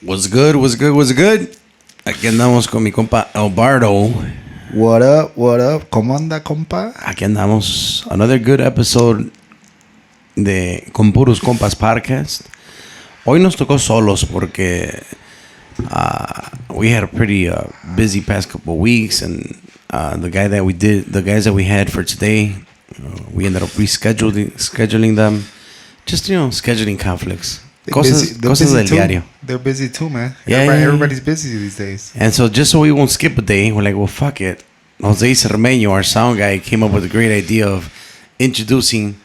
What's good? What's good? What's good? Aquí andamos con mi compa Alberto. What up? What up? ¿Cómo anda, compa? Aquí andamos. Another good episode de Con Puros Compas Podcast. Hoy nos tocó solos porque we had a pretty busy past couple of weeks, and the guys that we had for today, we ended up scheduling them. Just, scheduling conflicts. Cosas del diario. They're busy too, man. Yeah, everybody's busy these days. And so just so we won't skip a day, we're like, well, fuck it. Jose Cermeño, our sound guy, came up with a great idea of introducing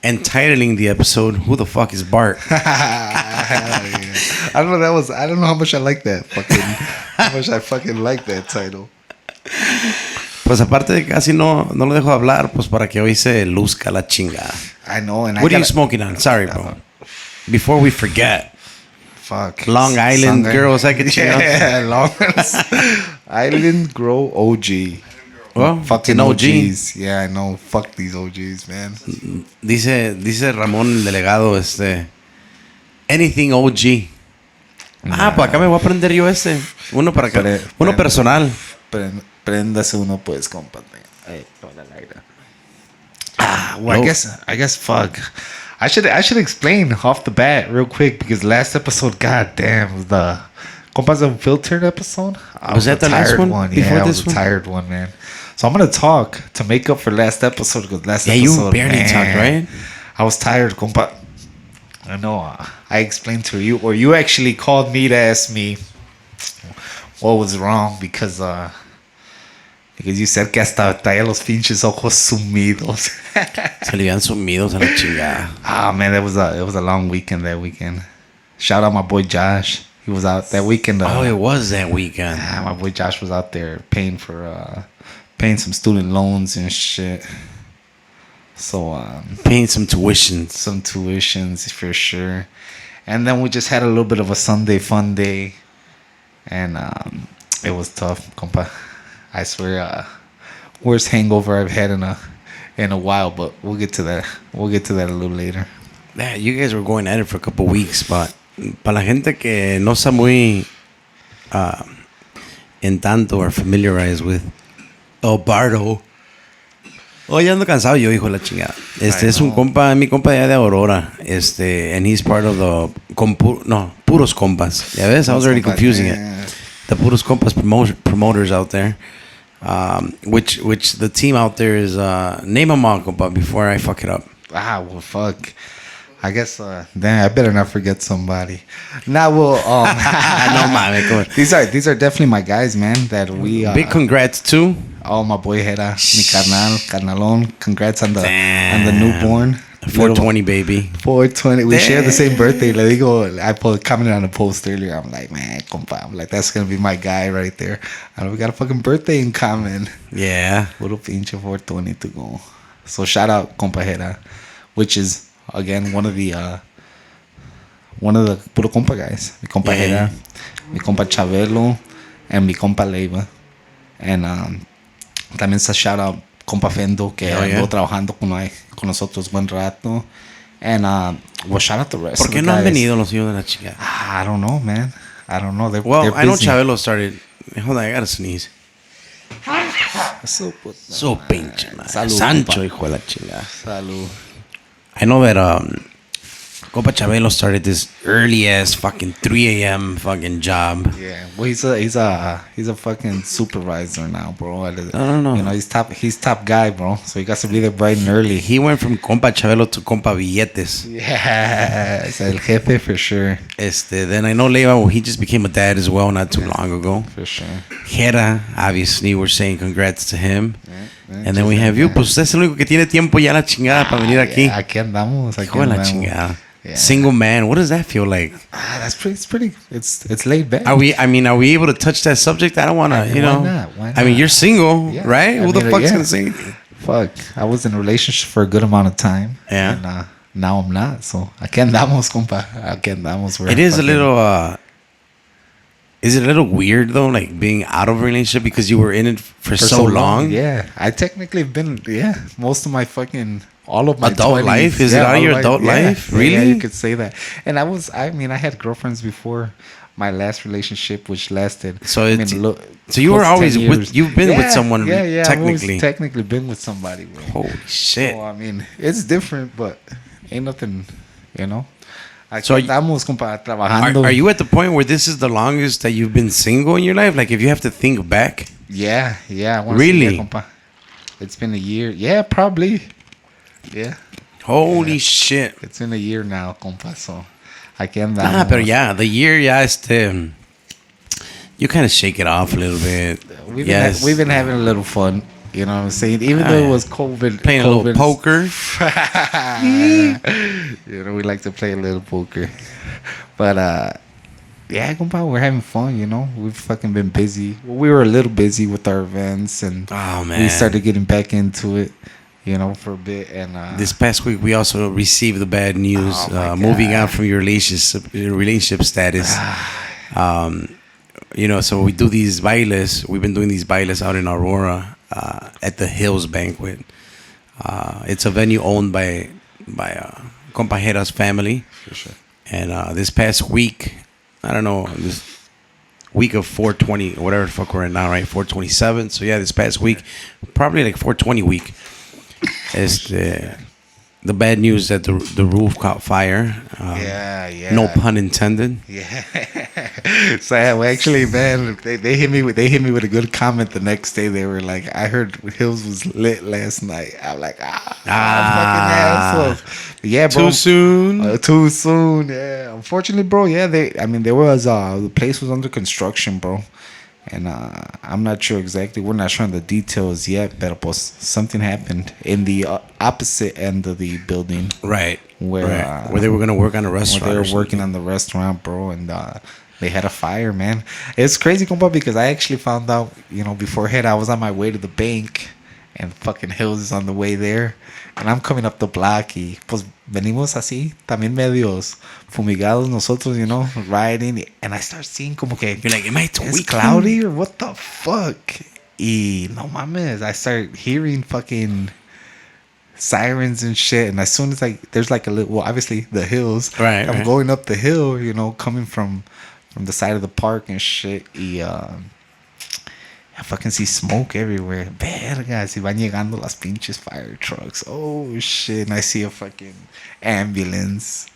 and titling the episode, Who the Fuck is Bart? I don't know how much I like that. How much I fucking like that title. Pues aparte de que casi no lo dejo hablar, pues para que hoy se luzca la chingada. I know. And what are you smoking on? Sorry, bro. Before we forget. Fuck. Long Island girls, I can chill. Yeah, Long Island Grow OG. Well, fucking OG. OGs. Yeah, I know. Fuck these OGs, man. Dice Ramón, el delegado, anything OG. Nah. Pues acá me voy a prender yo uno para acá. Uno personal. Préndase uno, pues, compa. Well, I guess, fuck. I should explain off the bat real quick because last episode, goddamn, the Compas Unfiltered episode. Was that the last one? Yeah, it was a tired one, man. So I'm gonna talk to make up for last episode because last episode, you barely talked, right? I was tired, compa. I know. I explained to you, or you actually called me to ask me what was wrong because you said que hasta traía los pinches ojos sumidos. Se le habían sumidos a la chingada. Ah, man, it was a long weekend that weekend. Shout out my boy Josh. He was out that weekend. It was that weekend. My boy Josh was out there paying some student loans and shit. So paying some tuitions. Some tuitions for sure. And then we just had a little bit of a Sunday fun day. And it was tough, compa. I swear, worst hangover I've had in a while, but we'll get to that. We'll get to that a little later. Yeah, you guys were going at it for a couple of weeks, but para la gente que no está muy en tanto or familiarized with Alberto. Hoy ando cansado yo, hijo de la chingada. Es un compa, mi compa de Aurora. And he's part of the Puros Compas. Ya ves, I was already confusing it. The Puros Compas promoters out there. Which the team out there is name them all, compa, before I fuck it up. Well, fuck. I guess damn, I better not forget somebody. Now we'll no mames, these are definitely my guys, man. That we big congrats to my boy Hera, mi carnalón. Congrats on the newborn. 420 baby. 420. We share the same birthday. Le digo, I commented on a post earlier. I'm like, man, compa. I'm like, that's gonna be my guy right there. And we got a fucking birthday in common. Yeah. Little pinche 420 to go. So shout out compa Hera, which is again one of the Puro Compa guys. Mi compa Hera, mi compa Chabelo, and mi compa Leiva. And también se shout out compa Fendo, que andó trabajando con nosotros buen rato. And well, shout out the rest ¿Por of qué the no han guys. venido los hijos de la chica? I don't know, man. I don't know. They're I know busy. Chabelo started. Hold on, I gotta sneeze. So pinche madre. Salud, Sancho, compa. hijo de la chingada. Salud. I know that compa Chabelo started this early ass fucking 3 a.m. fucking job. Yeah, well, he's a fucking supervisor now, bro. I don't know. You know, he's top guy, bro. So he got to be there bright and early. He went from compa Chabelo to compa Billetes. Yeah, it's el jefe for sure. Then I know Leiva, he just became a dad as well not too long ago. For sure. Hera, obviously, we're saying congrats to him. Yeah, And then we have you. Pues usted es el único que tiene tiempo ya la chingada para venir aquí. Yeah, aquí andamos. Hijo de la chingada. Yeah. Single man. What does that feel like? That's pretty. It's laid back. Are we able to touch that subject? I don't want to, Why not? I mean, you're single, right? Who the fuck's going to say anything? Fuck. I was in a relationship for a good amount of time. Yeah. And now I'm not. So, aquí andamos, compa. Aquí andamos. It is a little, is it a little weird, though, like being out of a relationship because you were in it for so long? Yeah. I technically have been, most of my fucking... all of my adult 20s. life? Is it out of your adult life? Really? Yeah, you could say that. And I had girlfriends before, my last relationship, which lasted. So I it's mean, look, so you were close to 10 always with years. you've been with Yeah, someone yeah, yeah. I've always technically. technically been with somebody, bro. Holy shit! So I mean, it's different, but ain't nothing, you know. So Aquí estamos, compa, trabajando. Are you at the point where this is the longest that you've been single in your life? Like, if you have to think back, Yeah, I wanna Really? say, yeah, compa. It's been a year. Yeah, probably. Yeah, holy shit! it's been a year now, compa. So aquí Ah, pero andamos. yeah, the year, you kind of shake it off a little bit. We've been having a little fun. You know what I'm saying? Even though it was COVID, playing a little poker. You know, we like to play a little poker. But yeah, compa, we're having fun. You know, we've fucking been busy. Well, we were a little busy with our events, and Oh man, we started getting back into it. You know, for a bit, and this past week we also received the bad news. Oh, my Moving God. on from your relationship status. You know, so we do these bailes. We've been doing these bailes out in Aurora at the Hills Banquet. It's a venue owned by Compajera's family. for sure. And this past week, I don't know, this week of 420, whatever the fuck we're in now, right? 427. So yeah, this past week, probably like 420 week, is the bad news that the roof caught fire. Yeah. No pun intended. Yeah. So well, actually, man, they hit me with a good comment the next day. They were like, "I heard Hills was lit last night." I'm like, fucking assholes. But yeah, bro. Too soon. Too soon. Yeah. Unfortunately, bro. Yeah, there was the place was under construction, bro. And I'm not sure exactly. We're not sure on the details yet, but something happened in the opposite end of the building. Right. Where where they were gonna work on a where restaurant. they or were working something. on the restaurant, bro, and they had a fire, man. It's crazy, compa, because I actually found out, you know, beforehand I was on my way to the bank, and fucking Hills is on the way there, and I'm coming up the block, y pues venimos así, también medios fumigados nosotros, you know, riding, and I start seeing como que You're like, am I it's tweaking? cloudy or what the fuck? Y no mames, I start hearing fucking sirens and shit, and as soon as there's like a little, well, obviously the hills, Right, I'm right. going up the hill, you know, coming from the side of the park and shit, y I fucking see smoke everywhere. Verga, si van llegando las pinches fire trucks. Oh shit, and I see a fucking ambulance.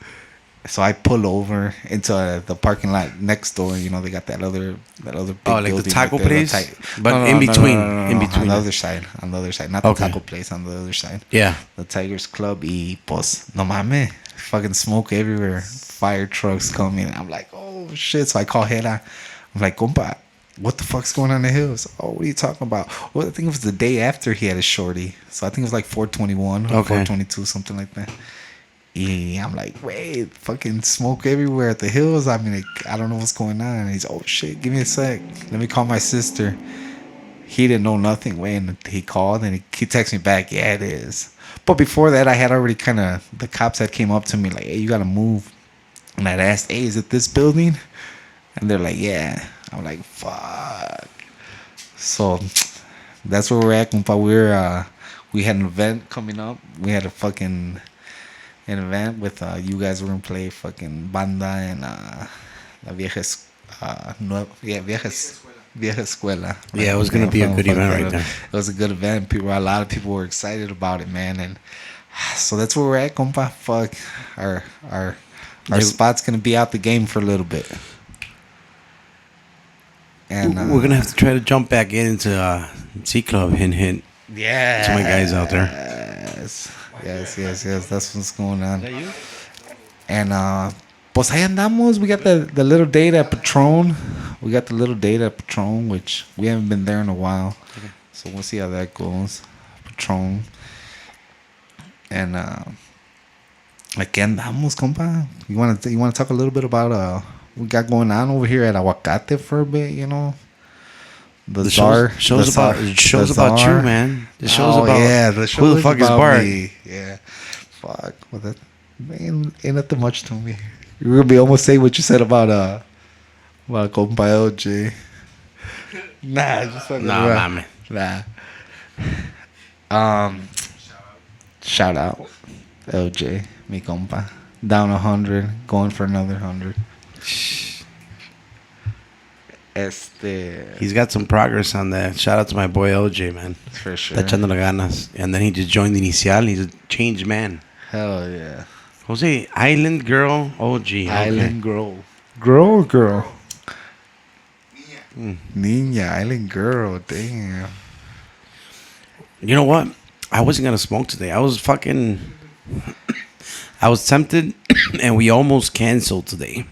So I pull over into the parking lot next door. You know, they got that other big Oh, like building the taco right there, place? But in between. In between. On the other side, not Okay. the taco place, on the other side. Yeah. The Tigers Club, y pues, no mames, fucking smoke everywhere, fire trucks coming. I'm like, oh shit. So I call Hera. I'm like, compa, what the fuck's going on in the hills? Oh, what are you talking about? Well, I think it was the day after he had a shorty. So I think it was like 421 or Okay. 422, something like that. Yeah, I'm like, wait, fucking smoke everywhere at the hills. I mean, like, I don't know what's going on. And he's, oh shit, give me a sec. Let me call my sister. He didn't know nothing. When he called and he texted me back, yeah, it is. But before that, I had already the cops had came up to me like, hey, you gotta move. And I'd asked, hey, is it this building? And they're like, yeah. I'm like, fuck. So that's where we're at, compa. We had an event coming up. We had an event with you guys were gonna play fucking banda and la vieja vieja escuela. Yeah, it was gonna be a good event right there. It was a good event. A lot of people were excited about it, man. And so that's where we're at, compa. Fuck, our spot's gonna be out the game for a little bit. And We're gonna have to try to jump back into C Club. Hint, hint. yeah, To my guys out there. Yes. That's what's going on. And pues ahí andamos. We got the little date at Patron. Which we haven't been there in a while. Okay. So we'll see how that goes. Patron. And aquí andamos, compa. You wanna talk a little bit about what we got going on over here at Aguacate for a bit, you know? The shows about you, man. The show's about the show who the fuck is about Bart? me. Yeah, fuck. Well, that ain't nothing much to me. You're gonna be almost saying what you said about compa LJ. Nah, just fucking Nah, around. man. Nah. Shout out LJ, mi compa. Down 100, going for another 100. He's got some progress on that. Shout out to my boy OJ, man. For sure. Está echándole ganas. And then he just joined the Inicial. He's a changed man. Hell yeah. Jose, Island Girl OG. Island Girl. Girl. Niña, Island Girl. Damn. You know what? I wasn't going to smoke today. I was tempted, and we almost canceled today.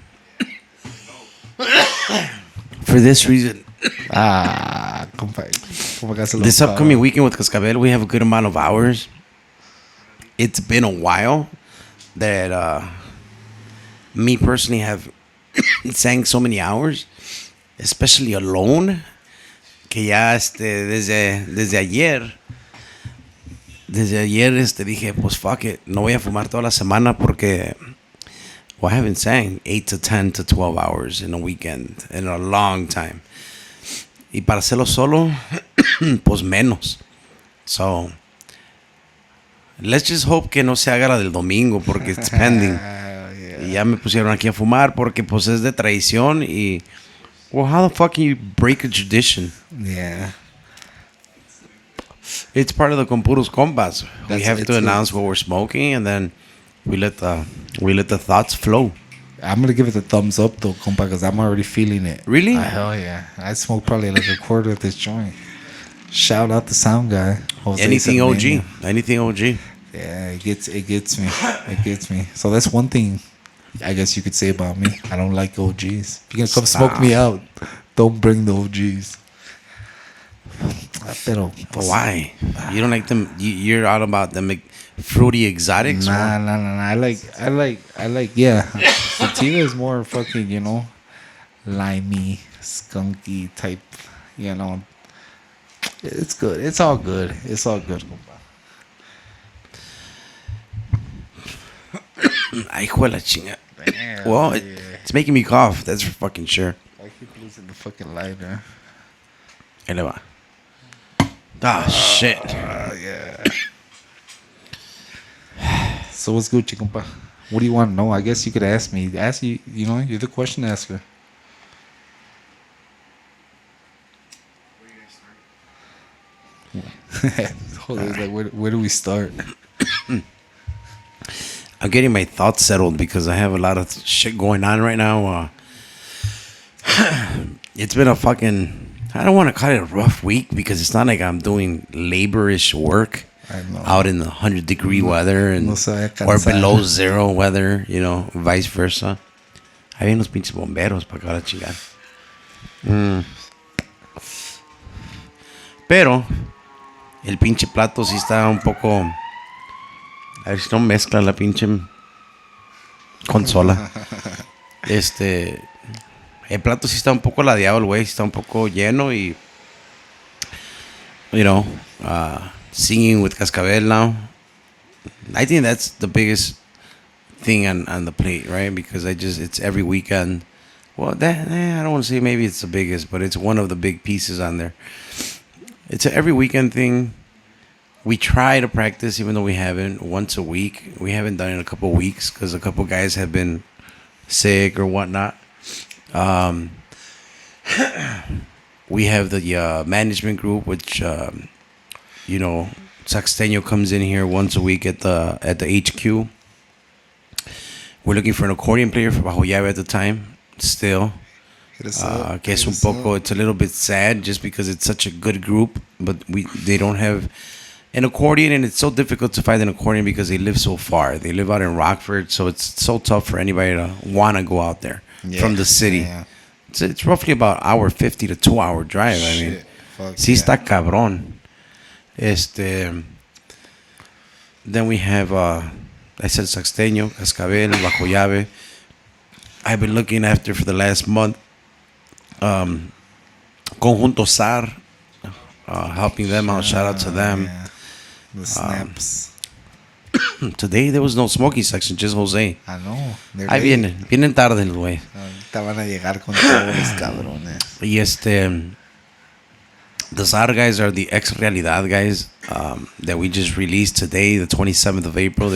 For this reason. This upcoming weekend with Cascabel, we have a good amount of hours. It's been a while that me personally have sang so many hours, especially alone, que ya desde ayer dije, pues fuck it, no voy a fumar toda la semana porque I haven't sang 8 to 10 to 12 hours in a weekend in a long time. Y para hacerlo solo, pues menos. So, let's just hope que no se haga la del domingo porque it's pending. Y ya me pusieron aquí a fumar porque pues es de traición y well, how the fuck can you break a tradition? Yeah. It's part of the Puros Compas. We have to announce what we're smoking and then we let the thoughts flow. I'm gonna give it a thumbs up though, compa, because I'm already feeling it. Really? Hell yeah! I smoked probably like a quarter of this joint. Shout out the sound guy. Jose Anything OG. Semenya. Anything OG. Yeah, it gets me. It gets me. So that's one thing I guess you could say about me. I don't like OGs. If you're gonna come smoke me out, don't bring the OGs. Pero, But why? You don't like them? You're all about them fruity exotics? Nah. I like. Yeah, sativa is more fucking, limey, skunky type. It's good. It's all good. Ay, hijo de la chinga. Well, it's making me cough. That's for fucking sure. I keep losing the fucking lighter. Ahí le va. Ah, shit. Yeah. So what's good, compa? What do you want to know? I guess you could ask me. Ask you. You're the question asker. Hold on, like, where do we start? I'm getting my thoughts settled because I have a lot of shit going on right now. It's been a fucking... I don't want to call it a rough week because it's not like I'm doing laborish work out in the 100-degree weather or below zero weather, vice versa. Ahí vienen los pinches bomberos para acá la chingada. Pero el pinche plato sí está un poco... A ver si no mezcla la pinche consola. El plato sí está un poco ladeado, el güey. Está un poco lleno y... singing with Cascabel now. I think that's the biggest thing on the plate, right? Because it's every weekend. Well, I don't want to say maybe it's the biggest, but it's one of the big pieces on there. It's an every weekend thing. We try to practice, even though we haven't, once a week. We haven't done it in a couple of weeks because a couple guys have been sick or whatnot. We have the management group, which Saxteño comes in here once a week at the HQ. We're looking for an accordion player for Bajo Llave at the time. Still, it's a little bit sad just because it's such a good group, but they don't have an accordion, and it's so difficult to find an accordion because they live so far. They live out in Rockford, so it's so tough for anybody to want to go out there from the city. Yeah. It's roughly about 1:50 to 2 hour drive. I mean, sí está cabrón. Then we have, I said Saxteño, Cascabel, Bajo Llave. I've been looking after for the last month. Conjunto SAR, helping them out. Shout out to them. Yeah. The snaps. Today there was no smoking section, just Jose. I know. Ahí vienen tarde los güey. Ahorita van a llegar con todos los cabrones. Y the SAR guys are the Ex Realidad guys that we just released today, the 27th of April.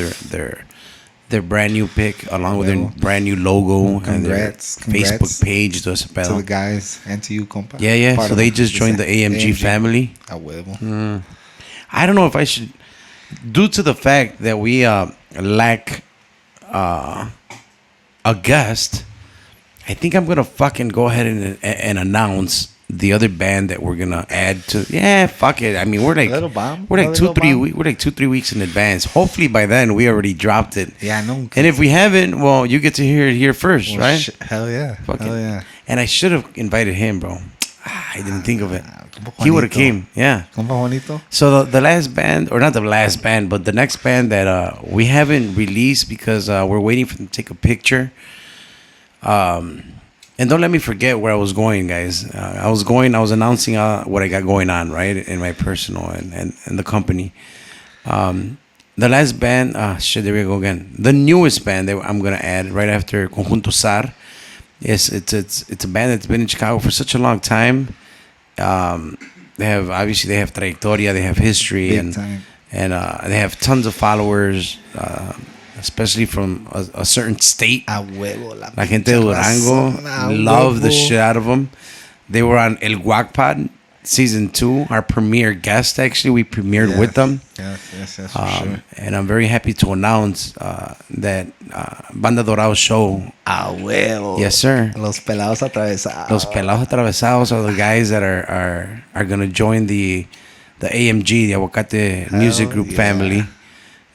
their brand new pic along with their brand new logo and their Congrats Facebook page. To the guys and to you, compa. Yeah. So they just joined the AMG family. A huevo. I don't know if I should, due to the fact that we lack a guest. I think I'm gonna fucking go ahead and announce the other band that we're gonna add to. Yeah, fuck it. I mean, we're like 2-3 weeks in advance. Hopefully by then we already dropped it. Yeah, no. And if we haven't, well, you get to hear it here first, right? Hell yeah. Hell yeah. And I should have invited him, bro. I didn't think of it. He would have came. Yeah. So the last band, or not the last band, but the next band that we haven't released because we're waiting for them to take a picture. And don't let me forget where I was going, guys. I was announcing what I got going on, right, in my personal and the company. The last band, shit, there we go again. The newest band that I'm gonna add right after Conjunto SAR. Yes, it's a band that's been in Chicago for such a long time. They have trayectoria, they have history, Big and time. and they have tons of followers. Especially from a certain state. A huevo, La gente de Durango love the shit out of them. They were on El Guacpad season 2, our premiere guest. Actually, we premiered with them. Yes, for sure. And I'm very happy to announce that Banda Dorado show. A huevo. Yes, sir. Los Pelados Atravesados. Los Pelados Atravesados are the guys that are gonna join the AMG, the Aguacate Music Group family.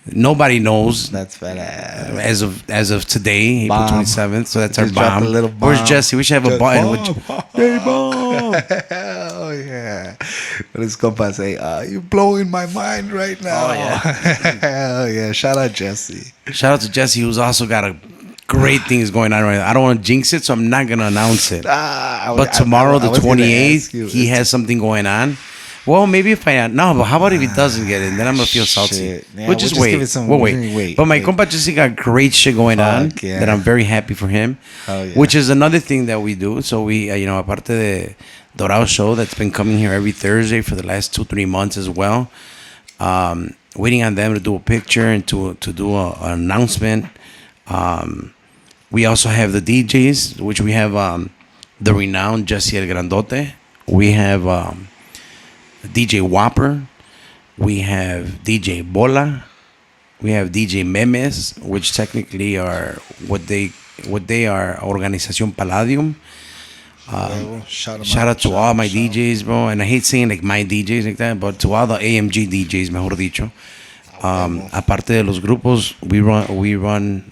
Nobody knows. That's badass. As of today, April 27th. So that's our bomb. Bomb. Where's Jesse? We should have a button. Hey, bomb. Oh, yeah. What does compa say? You're blowing my mind right now. Oh, yeah. Hell yeah. Shout out Jesse. Shout out to Jesse, who's also got a great things going on right now. I don't want to jinx it, so I'm not going to announce it. But tomorrow, the 28th, he has something going on. Well, maybe if but how about if he doesn't get it? Then I'm going to feel salty. Yeah, we'll just wait. We'll wait. But my compa Jesse got great shit going on that I'm very happy for him. Yeah. Which is another thing that we do. So we, aparte de Dorado show that's been coming here every Thursday for the last 2-3 months as well. Waiting on them to do a picture and to do an announcement. We also have the DJs, which we have the renowned Jesse El Grandote. We have DJ Whopper, we have DJ Bola, we have DJ Memes, which technically are what they are Organización Palladium. Shout out to all my DJs, bro, and I hate saying like my DJs like that, but to all the AMG DJs, mejor dicho. Aparte de los grupos, we run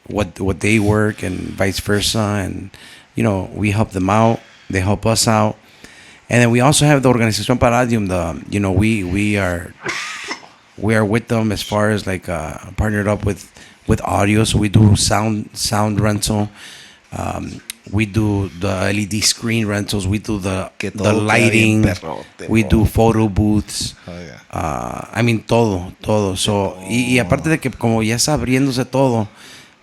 what they work and vice versa, and we help them out, they help us out. And then we also have the Organización Palladium. We are with them as far as like partnered up with audio. So we do sound rental. We do the LED screen rentals. We do the lighting. We do photo booths. Oh, yeah. I mean todo. So y aparte de que como ya está abriéndose todo,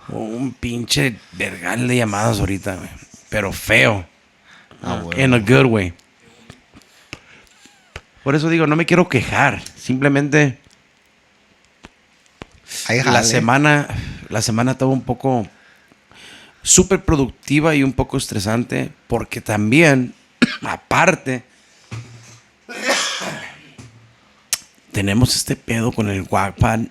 un pinche vergal de llamadas ahorita, güey. Pero feo. In a good way. Por eso digo, no me quiero quejar. Simplemente la semana estaba un poco súper productiva y un poco estresante porque también, aparte, tenemos este pedo con el Wattpad.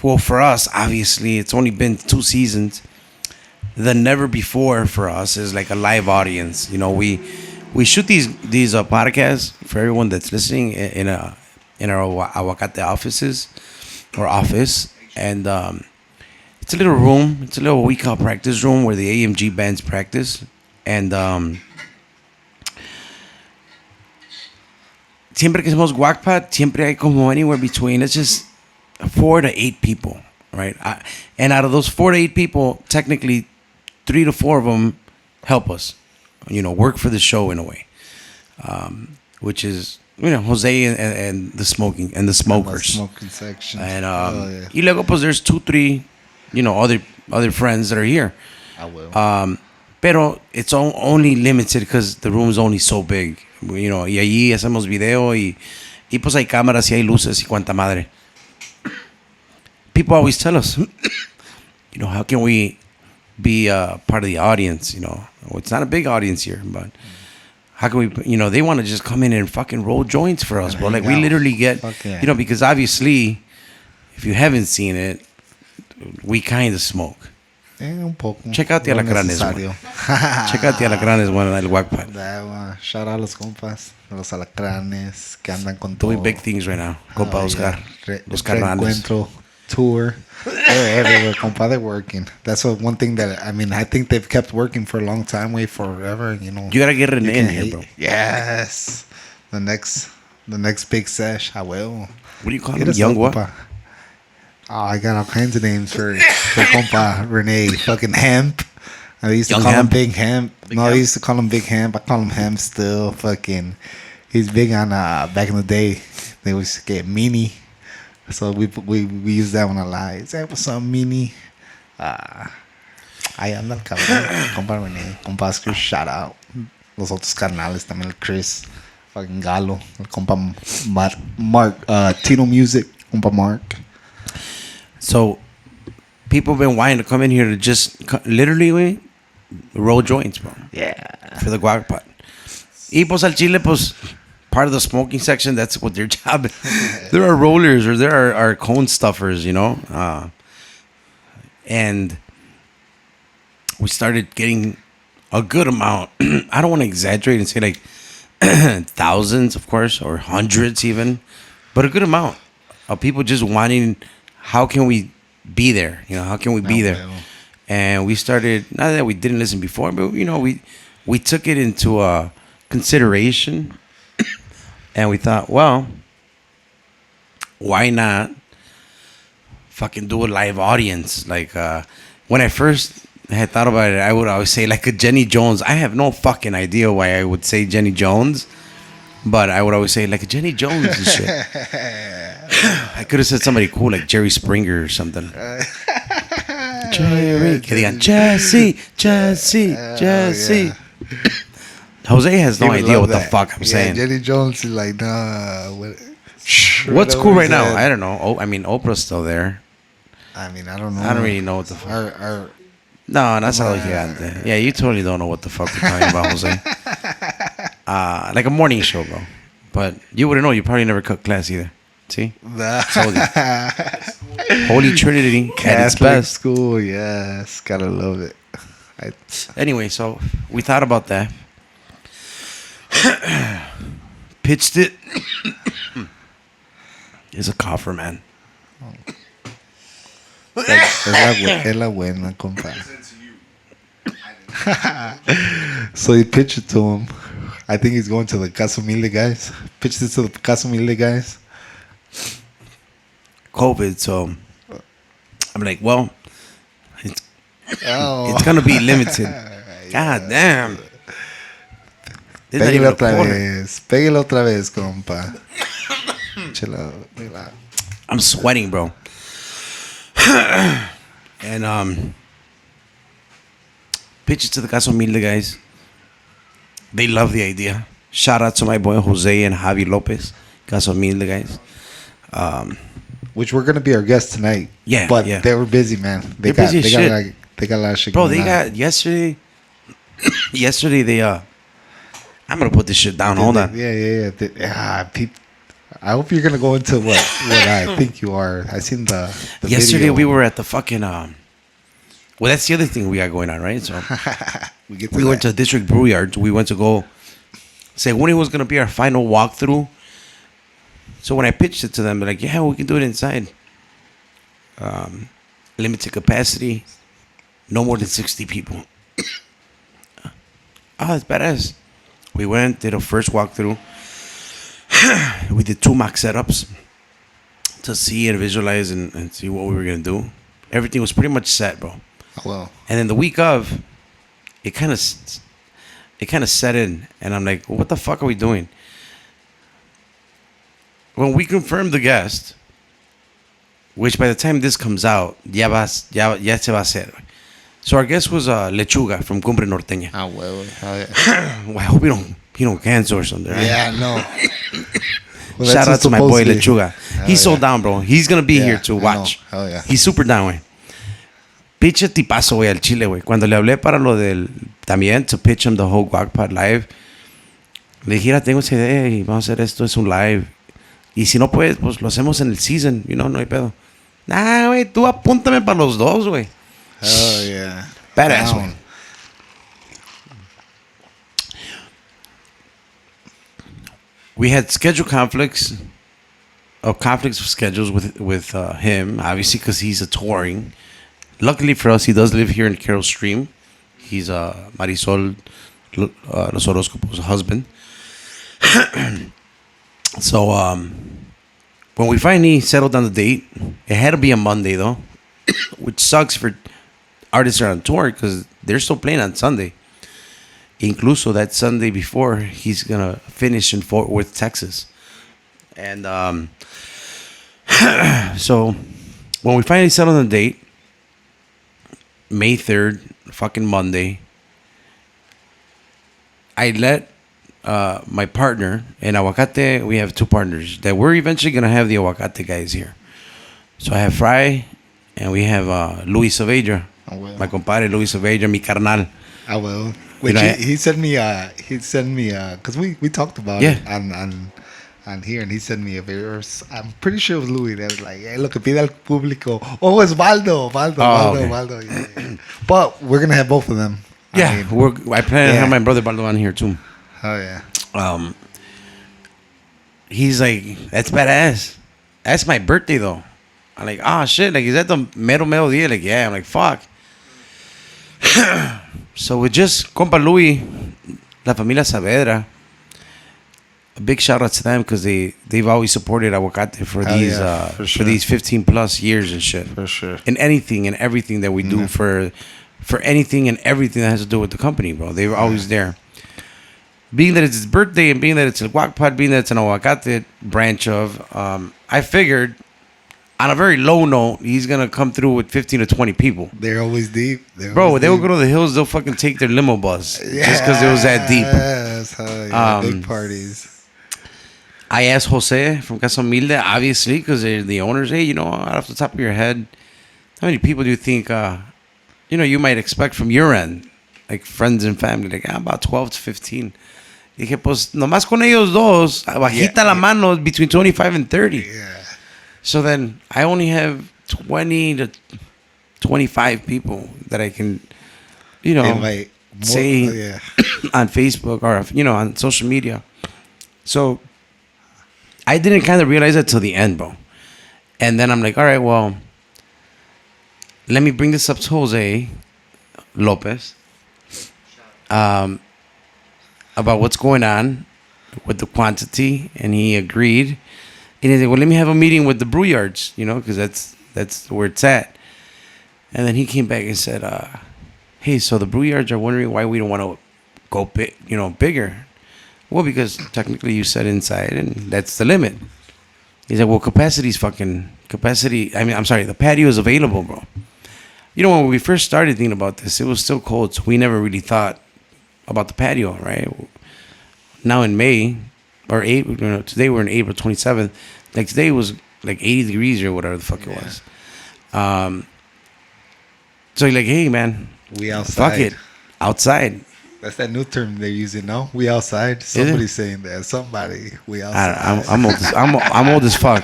Well, for us, obviously, it's only been 2 seasons. The never before for us is like a live audience. We shoot these podcasts for everyone that's listening in our Aguacate office, and it's a little room. It's a little we call practice room where the AMG bands practice, and siempre que hacemos Wackpad, siempre hay como anywhere between. It's just 4 to 8 people, right? And out of those 4 to 8 people, technically 3 to 4 of them help us. Work for the show in a way, which is Jose and the smoking and the smokers. The smoking section. And y luego pues there's 2-3 other friends that are here. I will. Pero it's only limited because the room is only so big. Y allí hacemos video y pues hay cámaras y hay luces y cuanta madre. people always tell us, how can we be part of the audience? Well, it's not a big audience here, but how can we? They want to just come in and fucking roll joints for us, bro. Like we literally get, because obviously, if you haven't seen it, we kind of smoke. Un poco. Check out the Alacranes. Check out the Alacranes one at Aguacate. Shout out los compas, los Alacranes que andan con todo. Doing big things right now. Compa Oscar. Los Carnales. Reencuentro tour. They're everywhere, compa. They're working. That's one thing that I think they've kept working for a long time, forever. You gotta get it in here, bro. Yes. The next big sesh. I will. What do you call him? Young what? Compa. Oh, I got all kinds of names for compa Renee. Fucking Hemp. I used to call him Big Hemp. I used to call him Big Hemp. I call him Hemp still. Fucking, he's big on back in the day. They used to get Meanie. So we use that one a lot. Is that what's up, Meanie? Ahí anda el cabrón. Compa Renee. Compa Oscar, shout out. Los otros carnales también, el Chris. Fucking Galo. El compa Mark. Tino Music. Compa Mark. So, people have been wanting to come in here to just literally roll joints, bro. Yeah. For the guac pot. Y pues al chile, pues, part of the smoking section, that's what their job is. There are rollers or there are cone stuffers, and we started getting a good amount. I don't want to exaggerate and say like thousands, of course, or hundreds even, but a good amount of people just wanting... How can we be there? How can we be there? And we started, not that we didn't listen before, but, we took it into consideration. And we thought, well, why not fucking do a live audience? Like, when I first had thought about it, I would always say like a Jenny Jones. I have no fucking idea why I would say Jenny Jones. But I would always say like a Jenny Jones and shit. I could have said somebody cool like Jerry Springer or something. Jerry. Que digan, Jesse. Yeah. Jose has no idea what the fuck I'm saying. Jenny Jones is like, nah. What's cool right now? I don't know. Oprah's still there. I don't know. I don't really know what the fuck. No, that's all gigante. Yeah, you totally don't know what the fuck we're talking about, Jose. Like a morning show, bro. But you wouldn't know. You probably never cut class either. See? Holy Trinity at its best. School, yes. Gotta love it. Anyway, so we thought about that. Pitched it. It's a coffer, man. Es la buena, compa. So he pitched it to him. I think he's going to the Casa Humilde guys. Pitched it to the Casa Humilde guys. COVID, so I'm like, well, it's gonna be limited. God damn. Pégale otra vez, compa. I'm sweating, bro. And pitch it to the Casa Humilde guys. They love the idea. Shout out to my boy Jose and Javi Lopez, Casa Humilde guys. Which were gonna be our guests tonight. Yeah, but yeah. They were busy, man. They got a lot of shit. Bro, they got yesterday. Yesterday they I'm gonna put this shit down. Hold on. Yeah. I hope you're gonna go into what I think you are. I seen the yesterday video. we were at the fucking well, that's the other thing we got going on, right? So we went to District Brew Yard. We went to go say when it was gonna be our final walkthrough. So when I pitched it to them, they're like, "Yeah, we can do it inside. Limited capacity, no more than 60 people." Oh, that's badass. We went, did a first walkthrough. We did 2 mock setups to see and visualize and see what we were gonna do. Everything was pretty much set, bro. Oh, well. And then the week of, it kind of set in, and I'm like, what the fuck are we doing? When we confirmed the guest, which by the time this comes out, ya se va a hacer. So our guest was Lechuga from Cumbre Norteña. Ah, well. Well, I hope he don't cancel or something. Right? Yeah, no. Shout out to my boy Lechuga. He's so down, bro. He's gonna be here to I watch. know. Hell yeah. He's super down, güey. Pinche tipazo, güey, al chile, güey. Cuando le hablé para lo del... También, to pitch him the whole Guacpod live. Le dije, tengo esa idea y vamos a hacer esto, es un live. Y si no puedes, pues lo hacemos en el season, no hay pedo. Nah, güey, tú apúntame para los dos, güey. Oh, yeah. Badass, güey. We had schedule conflicts of schedules with him, obviously, because he's a touring. Luckily for us, he does live here in Carroll Stream. He's Marisol Los Horóscopos' husband. So when we finally settled on the date, it had to be a Monday though, which sucks for artists that are on tour because they're still playing on Sunday. Incluso that Sunday before, he's gonna finish in Fort Worth, Texas. And so when we finally settled on the date, May 3rd, fucking Monday, I let my partner in Aguacate, we have two partners that we're eventually going to have the Aguacate guys here. So I have Fry and we have Luis Saavedra. Oh, well. My compadre Luis Saavedra, mi carnal. I will. Which he sent me, because we talked about it on here, and he sent me a verse. I'm pretty ssure it was Louis that was like, hey, lo que pide al público. Oh, it's Valdo. Yeah. But we're going to have both of them. Yeah, I plan to have my brother Baldo on here too. Oh, yeah. He's like, that's badass. That's my birthday though. I'm like, shit, like, is that the mero dia? Like, yeah. I'm like, fuck. So with just compa Louis, la familia Saavedra, a big shout out to them because they've always supported Aguacate for these 15 plus years and shit. For sure. And anything and everything that we do for anything and everything that has to do with the company, bro. They were always there. Being that it's his birthday and being that it's a Guacpod, being that it's an Aguacate branch of, I figured on a very low note, he's going to come through with 15 to 20 people. They're always deep. Bro, they will go to the hills, they'll fucking take their limo bus just because it was that deep. Yes, big parties. I asked Jose from Casa Humilde, obviously, because they're the owners, hey, off the top of your head, how many people do you think, you might expect from your end? Like friends and family, like about 12 to 15. Dije, pues, nomás con ellos dos, bajita la mano, between 25 and 30. Yeah. So then I only have 20 to 25 people that I can, say on Facebook or, on social media. So I didn't kind of realize that till the end, bro. And then I'm like, all right, well, let me bring this up to Jose Lopez about what's going on with the quantity. And he agreed. And he said, well, let me have a meeting with the brew yards, because that's where it's at. And then he came back and said, hey, so the brew yards are wondering why we don't want to go bigger. Well, because technically you said inside, and that's the limit. He said, well, the patio is available, bro. When we first started thinking about this, it was still cold, so we never really thought about the patio, right? Now in May, or April, today we're in April 27th. Like today was like 80 degrees or whatever the fuck it was. So you're like, hey man, we outside. Fuck it, outside. That's that new term they're using, no? We outside. Somebody's saying that. Somebody. We outside. I'm old as fuck.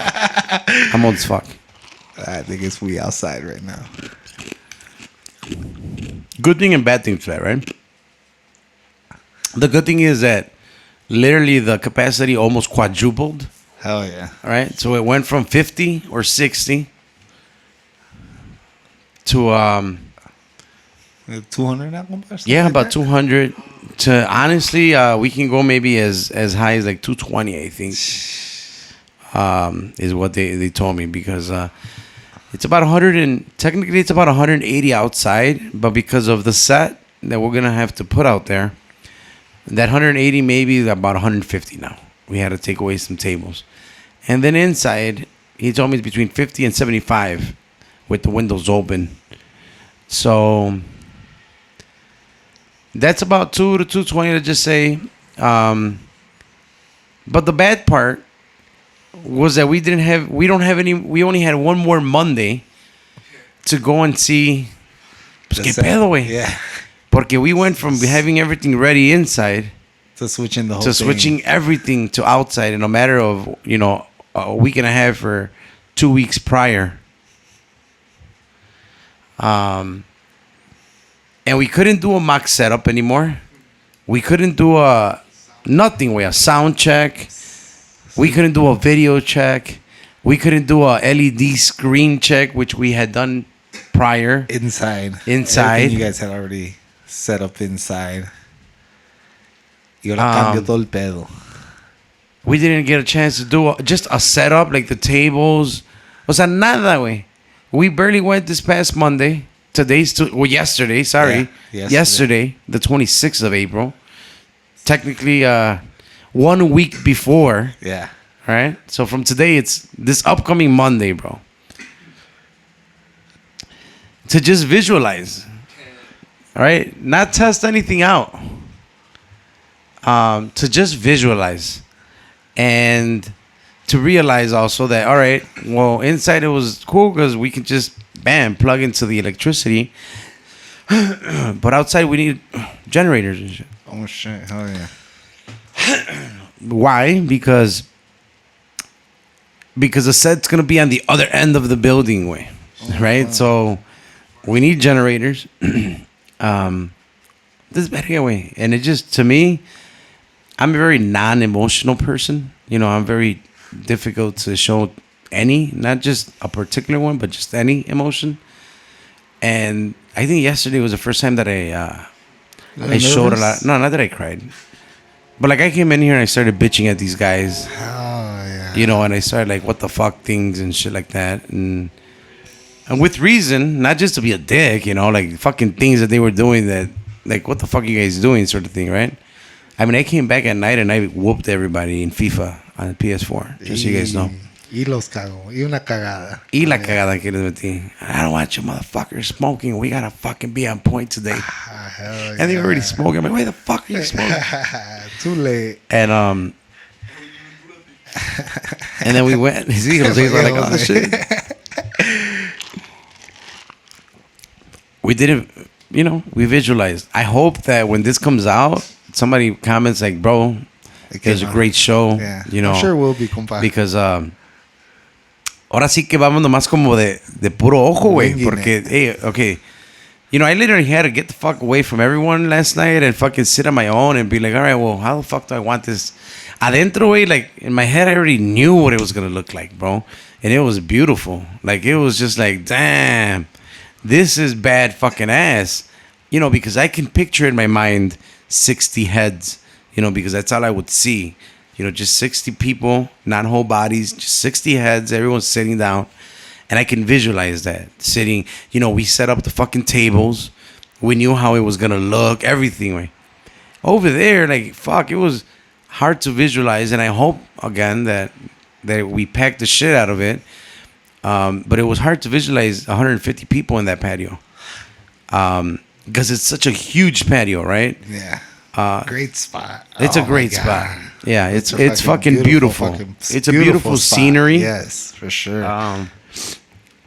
I'm old as fuck. I think it's we outside right now. Good thing and bad thing to that, right? The good thing is that literally the capacity almost quadrupled. Hell yeah. All right. So it went from 50 or 60 to 200 now? Yeah, about 200 to honestly, we can go maybe as high as like 220, I think. Is what they told me, because it's about 100 and technically it's about 180 outside, but because of the set that we're gonna have to put out there, that 180 maybe about 150 now. We had to take away some tables, and then inside he told me it's between 50 and 75 with the windows open. So that's about 2 to 220 to just say. But the bad part was that we only had one more Monday to go and see. Pues, ¿qué pedo, güey? Yeah. Porque we went from having everything ready inside To switching the whole to thing. switching everything to outside in a matter of, a week and a half or 2 weeks prior. And we couldn't do a mock setup anymore. We couldn't do a sound check. We couldn't do a video check. We couldn't do a LED screen check, which we had done prior. Inside. Inside. You guys had already set up inside. Y ahora cambió todo el pedo. We didn't get a chance to do just a setup, like the tables. O sea, nada, güey. We barely went this past Monday. Yesterday, sorry. Yeah, yesterday, the 26th of April. Technically, 1 week before. Yeah. Right? So from today, it's this upcoming Monday, bro. To just visualize. All right? Not test anything out. To just visualize. And to realize also that, all right, well, inside it was cool because we can just, bam, plug into the electricity. But outside we need generators and shit. Oh, shit. Hell yeah. Why? Because the set's going to be on the other end of the building, way, right? Wow. So we need generators. This better way. And it just, to me, I'm a very non-emotional person. I'm very difficult to show any, not just a particular one, but just any emotion. And I think yesterday was the first time that I showed a lot. No, not that I cried, but like I came in here and I started bitching at these guys. Oh yeah. And I started like what the fuck things and shit like that, and with reason, not just to be a dick. Like fucking things that they were doing that, like what the fuck are you guys doing, sort of thing, right? I mean, I came back at night and I whooped everybody in FIFA on the PS4, just so you guys know. Y los cago. Y una cagada. Y la cagada que les metí. I don't want you motherfuckers smoking. We gotta fucking be on point today. And they were already smoking. I'm like, why the fuck are you smoking? Too late. And then we went. See, Jose's like, oh shit. We didn't, we visualized. I hope that when this comes out, somebody comments like, bro, it was a great show. Yeah. I'm sure we'll be, compa. Because ahora sí que vamos nomás como de puro ojo, güey. Porque, hey, okay. I literally had to get the fuck away from everyone last night and fucking sit on my own and be like, all right, well, how the fuck do I want this? Adentro, güey, like, in my head, I already knew what it was going to look like, bro. And it was beautiful. Like, it was just like, damn, this is bad fucking ass. Because I can picture in my mind 60 heads, because that's all I would see. Just 60 people, not whole bodies, just 60 heads, everyone's sitting down. And I can visualize that. Sitting, we set up the fucking tables. We knew how it was going to look, everything. Right? Over there, like, fuck, it was hard to visualize. And I hope, again, that we packed the shit out of it. But it was hard to visualize 150 people in that patio. Because it's such a huge patio, right? Yeah. Great spot. It's a great spot. Yeah, it's fucking beautiful. It's a beautiful scenery. Yes, for sure.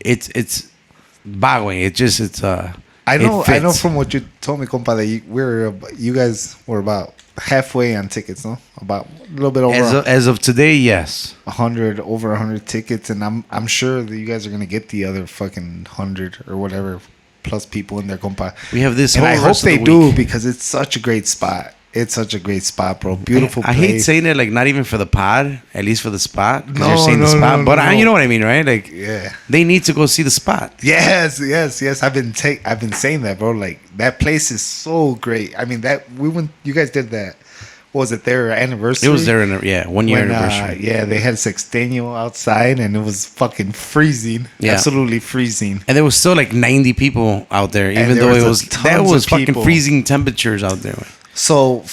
It's bagway. I know from what you told me, compa, that you guys were about halfway on tickets, no? About a little bit over. As of today, yes. Over 100 tickets, and I'm sure that you guys are gonna get the other fucking 100 or whatever plus people in there, compa. We have this, and whole I hope they the do because it's such a great spot. It's such a great spot, bro. Beautiful place. I hate saying it, like, not even for the pod, at least for the spot. Because you're saying the spot. But you know what I mean, right? Like, yeah. They need to go see the spot. Yes. I've been saying that, bro. Like, that place is so great. I mean, you guys did that. What was it, their anniversary? It was their 1 year anniversary. They had Sexteño outside and it was fucking freezing. Yeah. Absolutely freezing. And there was still like 90 people out there, even though that was fucking freezing temperatures out there. So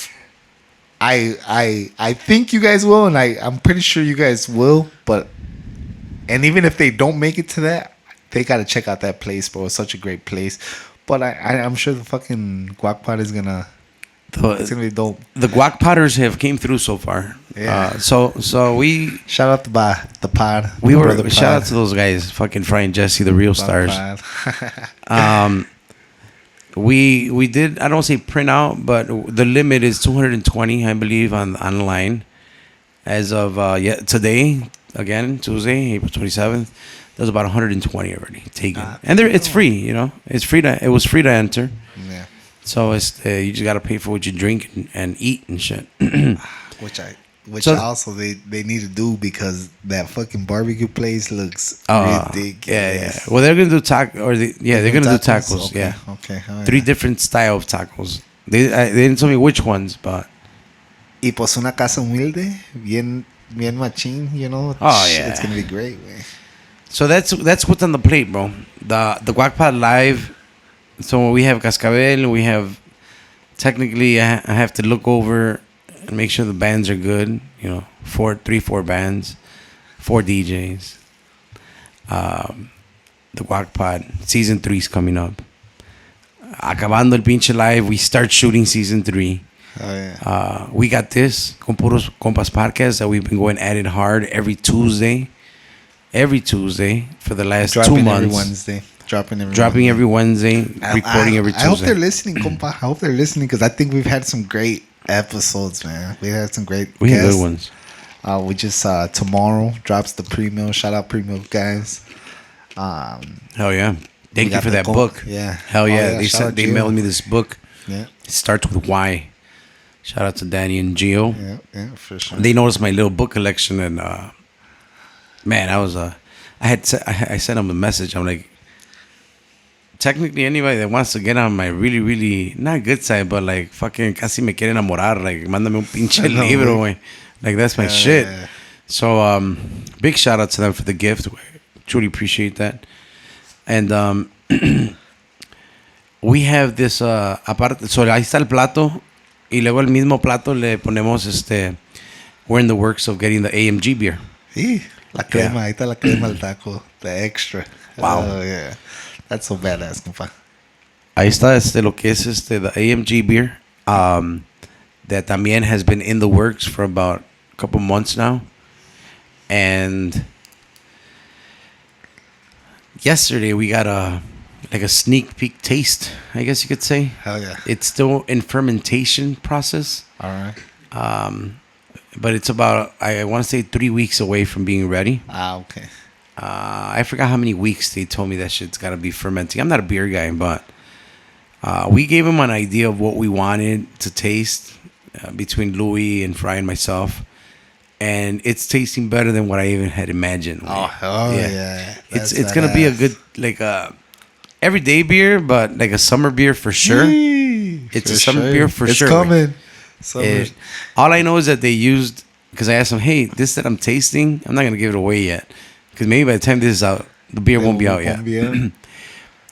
I think you guys will, and I'm pretty sure you guys will, and even if they don't make it to that, they gotta check out that place, bro. It's such a great place. But I'm sure the fucking Guac Pod is gonna It's gonna be dope. The guac potters have came through so far. Yeah. So we Shout out to the pod. we the were brother shout out pod. to those guys, fucking Fry and Jesse, the real stars. Pod. We did, I don't say print out, but the limit is 220, I believe, online. As of today, again, Tuesday, April 27th, there's about 120 already taken. And it's free, you know. It was free to enter. Yeah. So it's you just got to pay for what you drink and eat and shit. Which So- also they need to do because that fucking barbecue place looks ridiculous. Yeah. Well, they're going to do they're going to do tacos, Okay, yeah. Okay. All right. 3 different style of tacos. They didn't tell me which ones, but Y pues una casa humilde, bien machín, you know. Oh, yeah. It's gonna be great, man. so that's what's on the plate, bro. The Guac Pod Live. So we have Cascabel. We have technically I have to look over and make sure the bands are good. You know, 4 bands, 4 DJs. The Guac Pod season 3 is coming up. Acabando el pinche live, we start shooting season 3. Oh yeah. We got this con Puros Compas podcast that we've been going at it hard every Tuesday for the last Dropping 2 months. every Wednesday. Dropping every Wednesday, recording every Tuesday. I hope they're listening, compa. I hope they're listening because I think we've had some great episodes, man. We had some great. We had guests. good ones. We just tomorrow drops the pre-mill. Shout out pre-mill guys. Hell yeah! Thank you got for the that co- book. yeah. Hell Oh, yeah! yeah, They shout out said they Gio. mailed me this book. Yeah. It starts with Y. Shout out to Danny and Gio. Yeah, for sure. They noticed my little book collection, and man, I sent them a message. I'm like, technically, anybody that wants to get on my really, really not good side, but like fucking casi me quiere enamorar. Like, mándame un pinche I know, libro, güey. Like that's my shit. yeah. So, big shout out to them for the gift. Truly appreciate that. And we have this aparte. So ahí está el plato, y luego el mismo plato le ponemos We're in the works of getting the AMG beer. Sí, la crema, ahí está la crema del taco, the extra. Wow. Oh, yeah. That's so badass, compa. Ahí está lo que es the AMG beer. That también has been in the works for about a couple months now. And yesterday we got a sneak peek taste, I guess you could say. Hell yeah. It's still in fermentation process. All right. But it's about, I want to say 3 weeks away from being ready. Okay. I forgot how many weeks they told me that shit's got to be fermenting. I'm not a beer guy, but we gave them an idea of what we wanted to taste between Louis and Fry and myself. And it's tasting better than what I even had imagined. Oh, yeah. It's going to be a good, like a everyday beer, but like a summer beer for sure. It's a summer beer for sure. It's coming. Summer. All I know is that they used, because I asked them, hey, this that I'm tasting, I'm not going to give it away yet. Because maybe by the time this is out, the beer won't be out yet.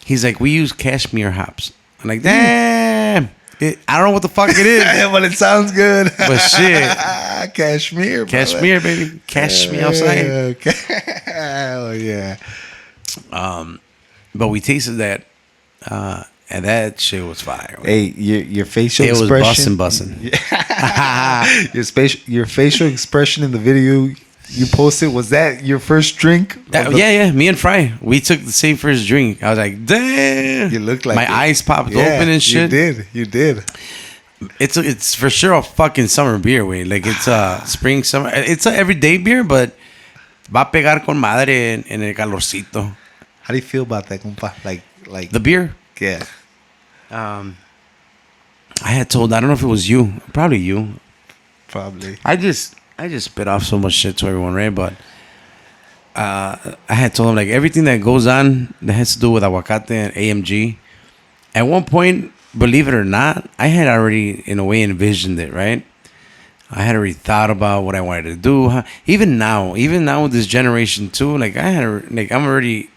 He's like, we use cashmere hops. I'm like, damn. I don't know what the fuck it is. But it sounds good. But shit. Cashmere, brother. Cashmere, baby. Cash me outside. Hell yeah. But we tasted that, and that shit was fire. Hey, your facial It was expression. bussin'. Your facial expression in the video you posted, was that your first drink? Yeah. Me and Fry, we took the same first drink. I was like, damn. You look like my it. eyes popped open and shit. You did. It's for sure a fucking summer beer, way. Like it's a spring summer. It's a everyday beer, but va a pegar con madre en el calorcito. How do you feel about that, compa? Like The beer. yeah. I had told, I don't know if it was you, probably you. Probably. I just spit off so much shit to everyone, right? But I had told him, like, everything that goes on that has to do with Aguacate and AMG. At one point, believe it or not, I had already, in a way, envisioned it, right? I had already thought about what I wanted to do. Even now with this generation too, like I'm already,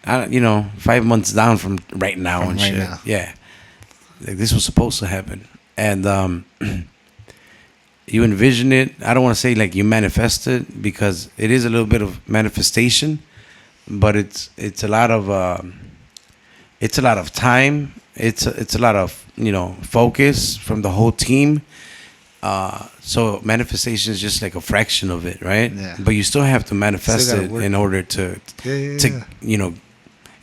5 months down from right now From and right shit. now. Yeah, like this was supposed to happen, and you envision it. I don't want to say like you manifest it, because it is a little bit of manifestation, but it's a lot of time. it's a lot of focus from the whole team. So manifestation is just like a fraction of it, right? Yeah. But you still have to manifest Still it gotta work. in order to Yeah.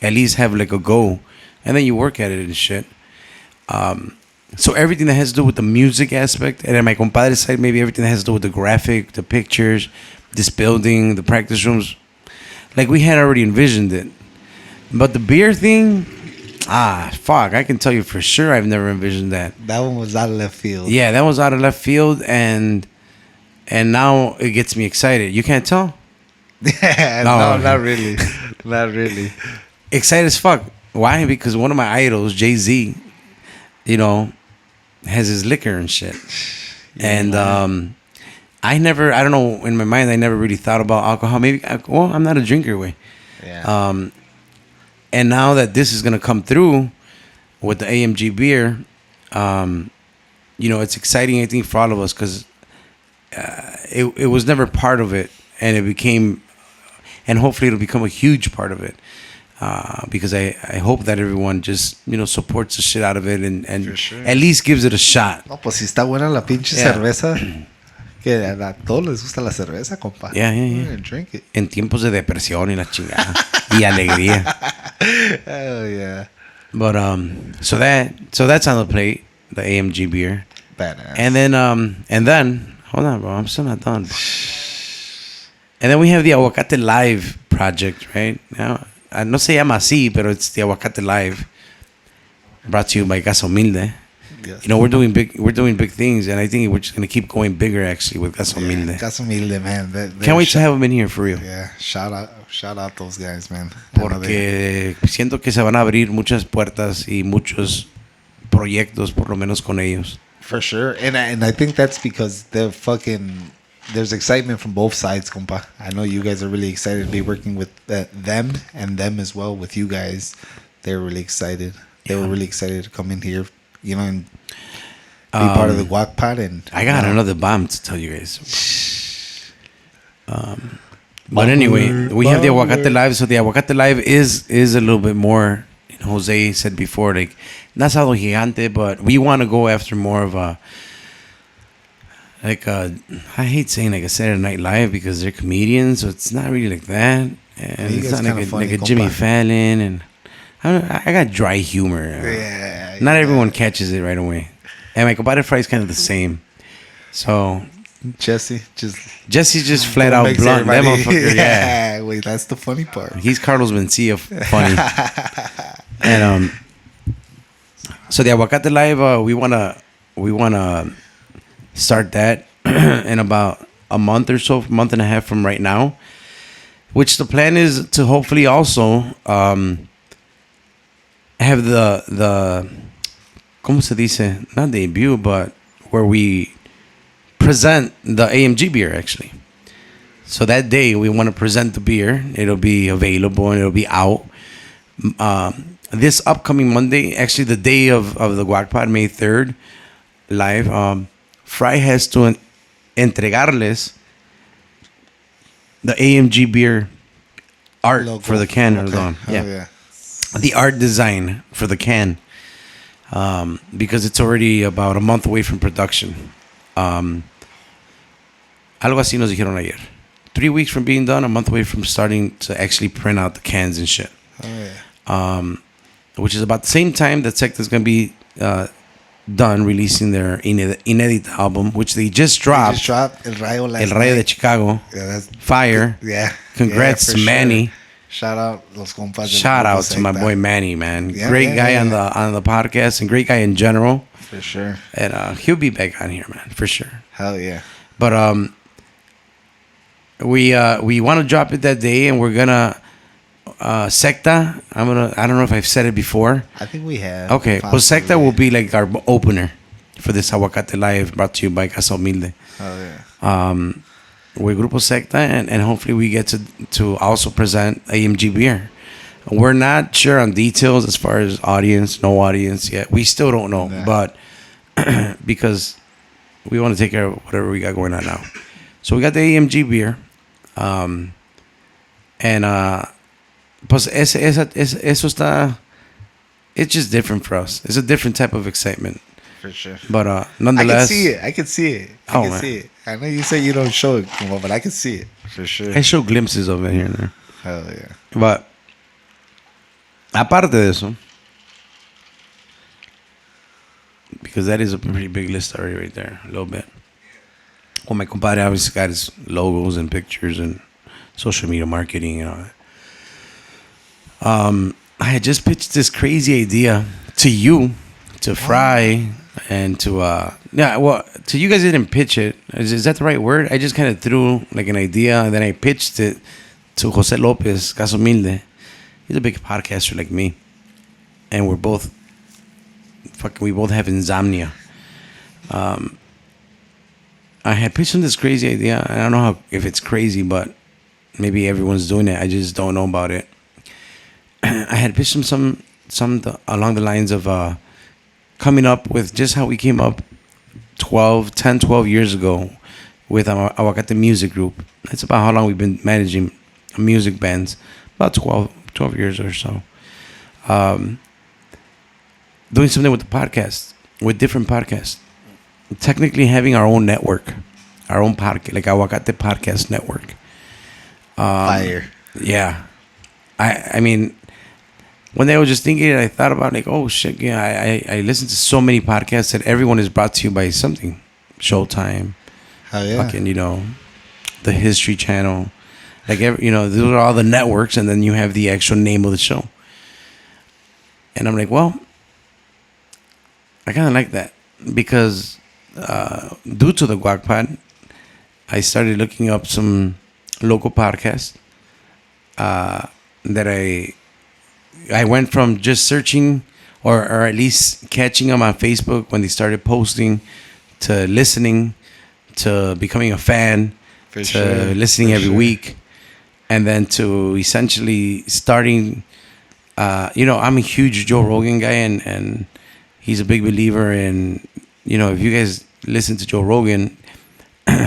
at least have like a goal, and then you work at it and shit. So everything that has to do with the music aspect, and then my compadre's side, maybe everything that has to do with the graphic, the pictures, this building, the practice rooms, like we had already envisioned it. But the beer thing, fuck, I can tell you for sure I've never envisioned that. That one was out of left field. Yeah, that was out of left field, and now it gets me excited. You can't tell? Yeah, no, not really. Not really. Excited as fuck. Why? Because one of my idols, Jay-Z, has his liquor and shit. And I don't know, in my mind, I never really thought about alcohol. Maybe, well, I'm not a drinker way. Yeah. And now that this is going to come through with the AMG beer, it's exciting, I think, for all of us because it was never part of it. And it became, and hopefully it'll become a huge part of it. Because I hope that everyone just, supports the shit out of it and sure. at least gives it a shot. No, pues si está buena la pinche Yeah. cerveza. Que a todos les gusta la cerveza, compa. Yeah. Drink it. En tiempos de depresión y la chingada. Y alegría. Hell yeah. But, so that's on the plate, the AMG beer. Badass. And then, hold on, bro, I'm still not done. And then we have the Aguacate Live project, right? Now, no se llama así, pero it's the Aguacate Live, brought to you by Casa Humilde. Yes. We're doing big things, and I think we're just gonna keep going bigger actually with Casa Humilde. Yeah, Casa Humilde, man. Can't wait to have them in here for real. Yeah, shout out those guys, man. I know Porque siento que se van a abrir muchas puertas y muchos proyectos, por lo menos con ellos. For sure, and I think that's because there's excitement from both sides, compa. I know you guys are really excited to be working with them and them as well with you guys. They're really excited. They were really excited to come in here, and be part of the Guac Pod. And I got another bomb to tell you guys. But anyway, we have the Aguacate Live. So the Aguacate Live is a little bit more. Jose said before, like, not algo gigante, but we want to go after more of a. Like I hate saying like a Saturday Night Live because they're comedians, so it's not really like that, and You it's guys not kinda funny, like a Jimmy compa. Fallon, and I got dry humor. Yeah, Not everyone catches it right away, and my compadre Fry is kind of the same. So Jesse's just flat out makes blunt. That everybody- motherfucker, yeah. Wait, that's the funny part. He's Carlos Mencia funny. And so the Aguacate Live, we wanna start that in about a month or so, month and a half from right now. Which the plan is to hopefully also have the ¿cómo se dice? Not debut, but where we present the AMG beer actually. So that day we want to present the beer. It'll be available and it'll be out. This upcoming Monday, actually the day of the Guac Pod, May 3rd, live, Fry has to entregarles the AMG beer art Logo. for the can. Okay. Hold on. Oh, Yeah. yeah. The art design for the can, because it's already about a month away from production. Algo así nos dijeron ayer. 3 weeks from being done, a month away from starting to actually print out the cans and shit. Oh, yeah. Which is about the same time that Secta's going to be done releasing their Inédita album, which they just dropped. Just dropped El Rayo last El Rayo de night. Chicago. Yeah, that's Fire. yeah. Congrats Yeah, to for Manny. Sure. Shout out Los Compas. Shout out to my boy Manny, man. Yeah, Great yeah, guy yeah. on the podcast and great guy in general. For sure. And he'll be back on here, man, for sure. Hell yeah. But we want to drop it that day, and we're gonna Secta. I don't know if I've said it before. I think we have. Okay, well, Secta will be like our opener for this Aguacate Live, brought to you by Casa Humilde. Oh yeah. With Grupo Secta, and hopefully we get to also present AMG beer. We're not sure on details as far as audience, no audience yet. We still don't know, Yeah. but because we want to take care of whatever we got going on now. So we got the AMG beer, and pues eso está it's just different for us. It's a different type of excitement. For sure. But nonetheless, I can see it. I can see it. I know you say you don't show it, but I can see it for sure. I show glimpses of it here and there. Hell yeah. But aparte de eso, because that is a pretty big list already right there, a little bit. Well, my compadre obviously got his logos and pictures and social media marketing and all that. I had just pitched this crazy idea to you, to Fry, and to to you guys. I didn't pitch it. Is that the right word? I just kind of threw like an idea, and then I pitched it to Jose Lopez Casomilde. He's a big podcaster like me, and we both have insomnia. I had pitched him this crazy idea. I don't know if it's crazy, but maybe everyone's doing it. I just don't know about it. I had pitched him some along the lines of coming up with just how we came up 12 years ago with our Aguacate Music Group. That's about how long we've been managing music bands, about 12 years or so. Doing something with the podcast, with different podcasts. Technically having our own network, our own podcast, like Aguacate Podcast Network. Fire. Yeah. I mean, one day I was just thinking, I thought about like, oh shit, yeah, I listen to so many podcasts that everyone is brought to you by something. Showtime. Hell yeah. Fucking, the History Channel. Like, those are all the networks, and then you have the actual name of the show. And I'm like, well, I kind of like that because due to the Guac Pod, I started looking up some local podcasts that I went from just searching or at least catching them on Facebook when they started posting to listening to becoming a fan to listening every week, and then to essentially starting. I'm a huge Joe Rogan guy, and he's a big believer in, if you guys listen to Joe Rogan,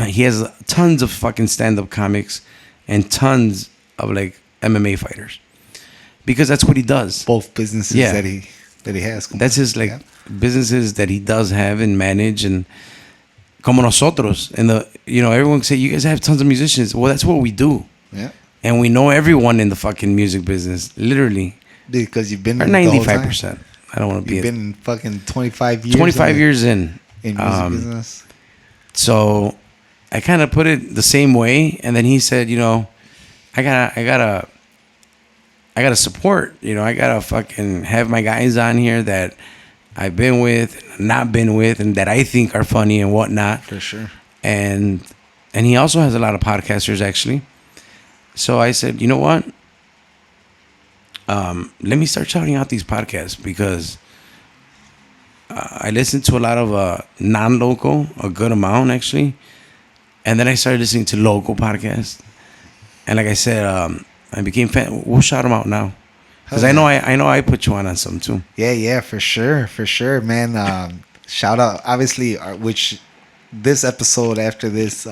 he has tons of fucking stand-up comics and tons of like MMA fighters, because that's what he does. Both businesses that he has. That's his businesses that he does have and manage, and como nosotros, and everyone say you guys have tons of musicians. Well, that's what we do. Yeah. And we know everyone in the fucking music business, literally. Because you've been 95%. I don't want to be. You've been fucking 25 years. 25 years in music business. So I kind of put it the same way, and then he said, I gotta support. I gotta fucking have my guys on here that I've been with, not been with, and that I think are funny and whatnot. For sure. And he also has a lot of podcasters actually. So I said, you know what? Let me start shouting out these podcasts, because I listened to a lot of non-local, a good amount actually, and then I started listening to local podcasts. And like I said, I became fan. We'll shout them out now, because I know I put you on some too. Yeah, for sure, man. Shout out, obviously, which this episode after this.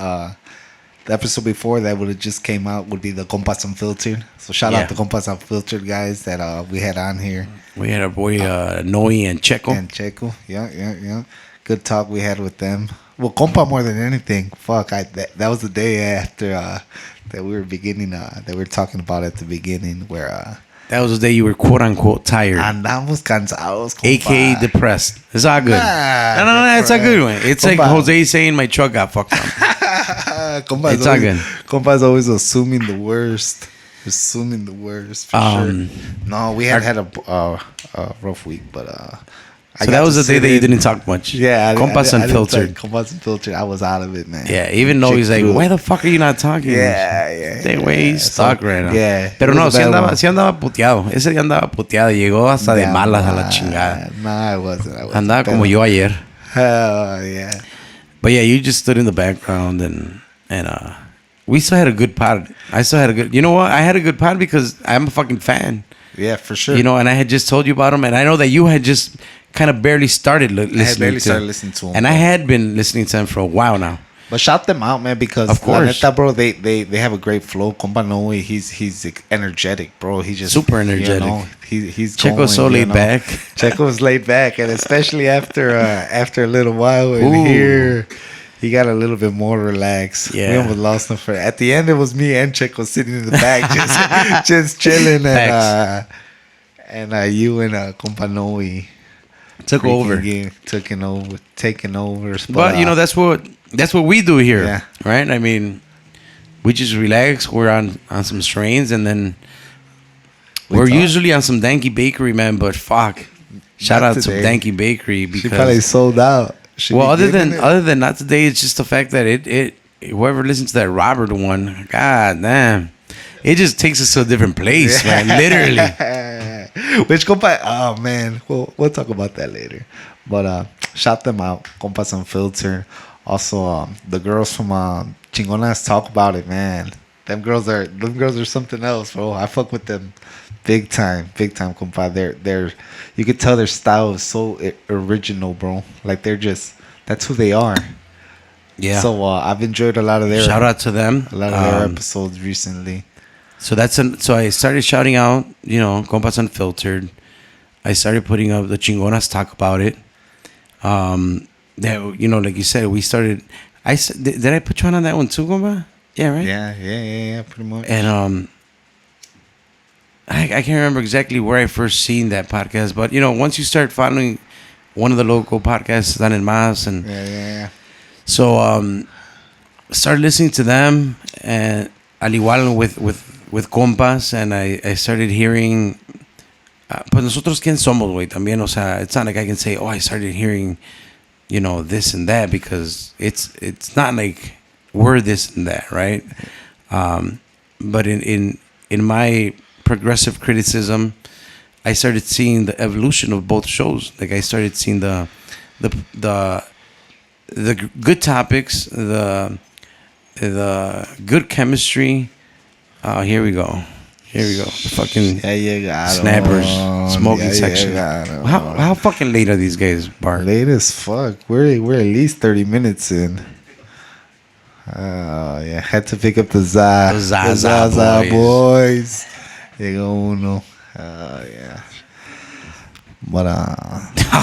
The episode before that would have just came out would be the Compas Unfiltered. So shout out to Compas Unfiltered guys that we had on here. We had our boy Noe and Checo. Yeah. Good talk we had with them. Well, compa more than anything. Fuck, that was the day after that we were beginning. That we were talking about at the beginning, where that was the day you were quote unquote tired. Andamos cansados, compa. AKA depressed. It's all good. No, it's a good one. It's compa. Like Jose saying my truck got fucked up. It's all good. Compa's always assuming the worst. For sure. No, we had a rough week, but so that was the day that you didn't talk much. Yeah, Compas Unfiltered. Compas Unfiltered. I was out of it, man. Yeah, even though he's like, why the fuck are you not talking? Yeah. Stay away, he's stuck right now. Yeah. Pero no, sí andaba puteado. Ese día andaba puteado. Llegó hasta de malas a la chingada. No, I wasn't. Andaba como yo ayer. Hell yeah. But yeah, you just stood in the background and we still had a good pod. I still had a good. You know what? I had a good pod because I'm a fucking fan. Yeah, for sure. And I had just told you about him, and I know that you had just kind of barely started listening. I had barely started listening to him. And I had been listening to him for a while now. But shout them out, man, because Of course. la neta, bro, they have a great flow. Compa Noe, he's energetic, bro. He just Super energetic. You know, he's Checo's going, so laid back. Checo's laid back, and especially after a little while in Ooh. here, he got a little bit more relaxed. Yeah. We almost lost him for. At the end, it was me and Checo sitting in the back, just chilling, and you and Compa Noe Took over. taking over. But you know, that's what we do here, Yeah. right? I mean, we just relax. We're on some strains, and then we're talk. usually on some Danky Bakery, man. But fuck, shout Not out to today. Danky Bakery She probably because sold out. She well, be giving it. other than not today, it's just the fact that it whoever listens to that Robert one, god damn, it just takes us to a different place, man. Literally. Which compa? Oh man, we'll talk about that later. But shout them out, Compas Unfiltered. Also, the girls from Chingonas talk about it, man. Them girls are something else, bro. I fuck with them big time, compa. They're you could tell their style is so original, bro. Like that's who they are. Yeah. So I've enjoyed a lot of their Shout out to them. a lot of their episodes recently. So so I started shouting out, you know, Compas Unfiltered. I started putting up the Chingonas talk about it. That, you know, like you said, we started. Did I put you on that one too, Compa? Yeah, right. Yeah, pretty much. And I can't remember exactly where I first seen that podcast, but you know, once you start following one of the local podcasts, Dan and Mas, and Yeah. so started listening to them, and al igual with Compas, and I started hearing. Pues nosotros quién somos, güey, también, o sea, it's not like I can say, oh, I started hearing, you know, this and that, because it's not like we're this and that, right? But in my progressive criticism, I started seeing the evolution of both shows. Like I started seeing the good topics, the good chemistry. Here we go. The fucking snappers, smoking section. How fucking late are these guys, Bart? Late as fuck. We're at least 30 minutes in. Oh yeah, had to pick up the Zaza boys. Llegó uno. Oh yeah. But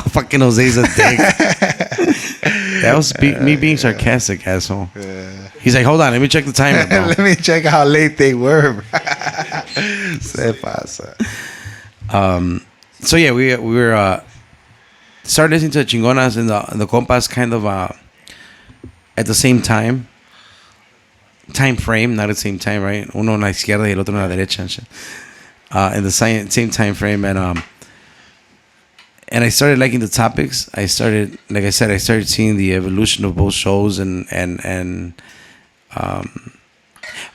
fucking Jose's a dick. That was me being sarcastic, asshole. He's like, hold on, let me check the timer, bro. let me check how late they were. Se pasa. So yeah, we were started listening to Chingonas and the Compas kind of at the same time frame, not at the same time, right? Uno en la izquierda y el otro en la derecha. In the same time frame, and I started liking the topics. I started seeing the evolution of both shows, and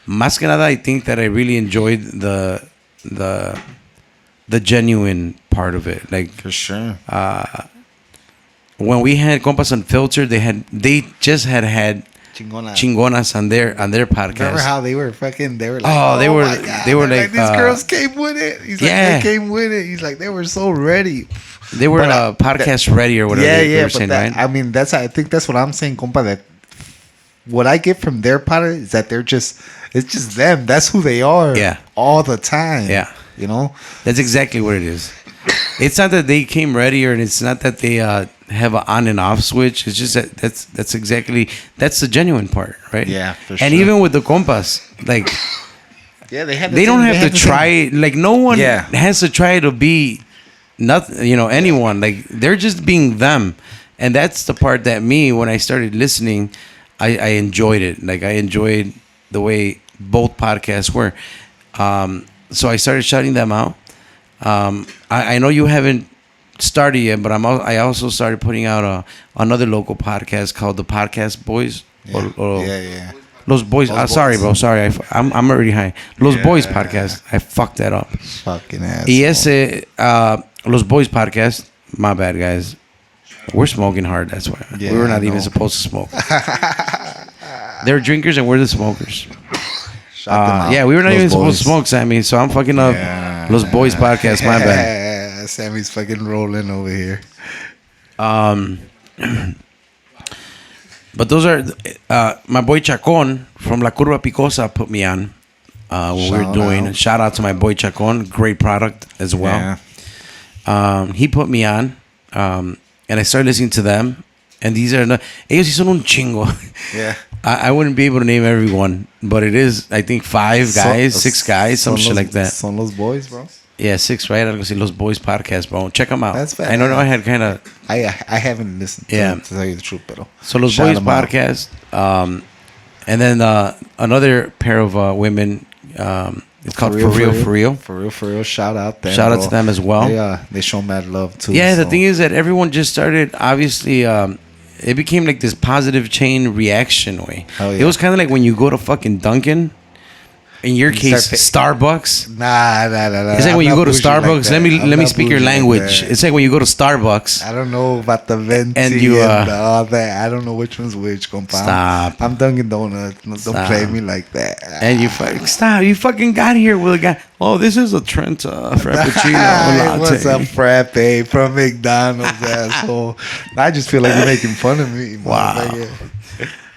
más que nada, I think that I really enjoyed the genuine part of it. Like For sure. When we had Compas Unfiltered, they just had Chingonas on their podcast. Remember how they were fucking? They were like, they were like these girls came with it. He's like, yeah. they came with it. He's like, they were so ready. They were podcast ready or whatever they were saying, right? I mean, I think that's what I'm saying, compa. That what I get from their podcast is that it's just them. That's who they are. Yeah. All the time. Yeah. You know. That's exactly what it is. It's not that they came ready, or it's not that they have an on and off switch. It's just that that's the genuine part, right? Yeah, for And sure. even with the Compas, like, Yeah, they don't have to try. Like, no one Yeah. has to try to be nothing. You know, anyone. Like, they're just being them, and that's the part that when I started listening, I enjoyed it. Like, I enjoyed the way both podcasts were. So I started shouting them out. I know you haven't started yet, but I also started putting out another local podcast called the Podcast Boys. Yeah. Los Boys. Sorry, bro. Sorry, I'm already high. Los Boys Podcast. I fucked that up. Fucking ass. Y ese Los Boys Podcast. My bad, guys. We're smoking hard. That's why Yeah, we were not I even know. supposed to smoke. They're drinkers and we're the smokers. Yeah, we were not even supposed to smoke, Sammy. So I'm fucking up Los Boys Podcast. My bad. Sammy's fucking rolling over here. But those are my boy Chacon from La Curva Picosa put me on when we were doing. Shout out to my boy Chacon, great product as well. Yeah. He put me on, and I started listening to them. And these are ellos sí son un chingo. Yeah. I wouldn't be able to name everyone, but it is, I think, 5 guys, 6 guys, some shit like that. Son los boys, bro. Yeah, 6, right? Algo así, Los Boys Podcast, bro. Check them out. That's bad. I know I had kind of... I haven't listened to them, to tell you the truth, pero... So Los Boys Podcast. And then another pair of women, it's called For Real. Shout out them. Shout out to them as well. They show mad love, too. Yeah, the thing is that everyone just started, obviously... it became like this positive chain reaction way. Yeah. It was kind of like when you go to fucking Dunkin'. In your case, Starbucks. Nah. It's like when you go to Starbucks. Like let me speak your language. It's like when you go to Starbucks. I don't know about the venti and all that. I don't know which one's which, compa. Stop. I'm Dunkin' Donuts. Don't play me like that. And you stop. You fucking got here with a guy. Oh, this is a Trent Frappuccino latte. What's up, frappe from McDonald's, asshole? I just feel like you're making fun of me. Wow.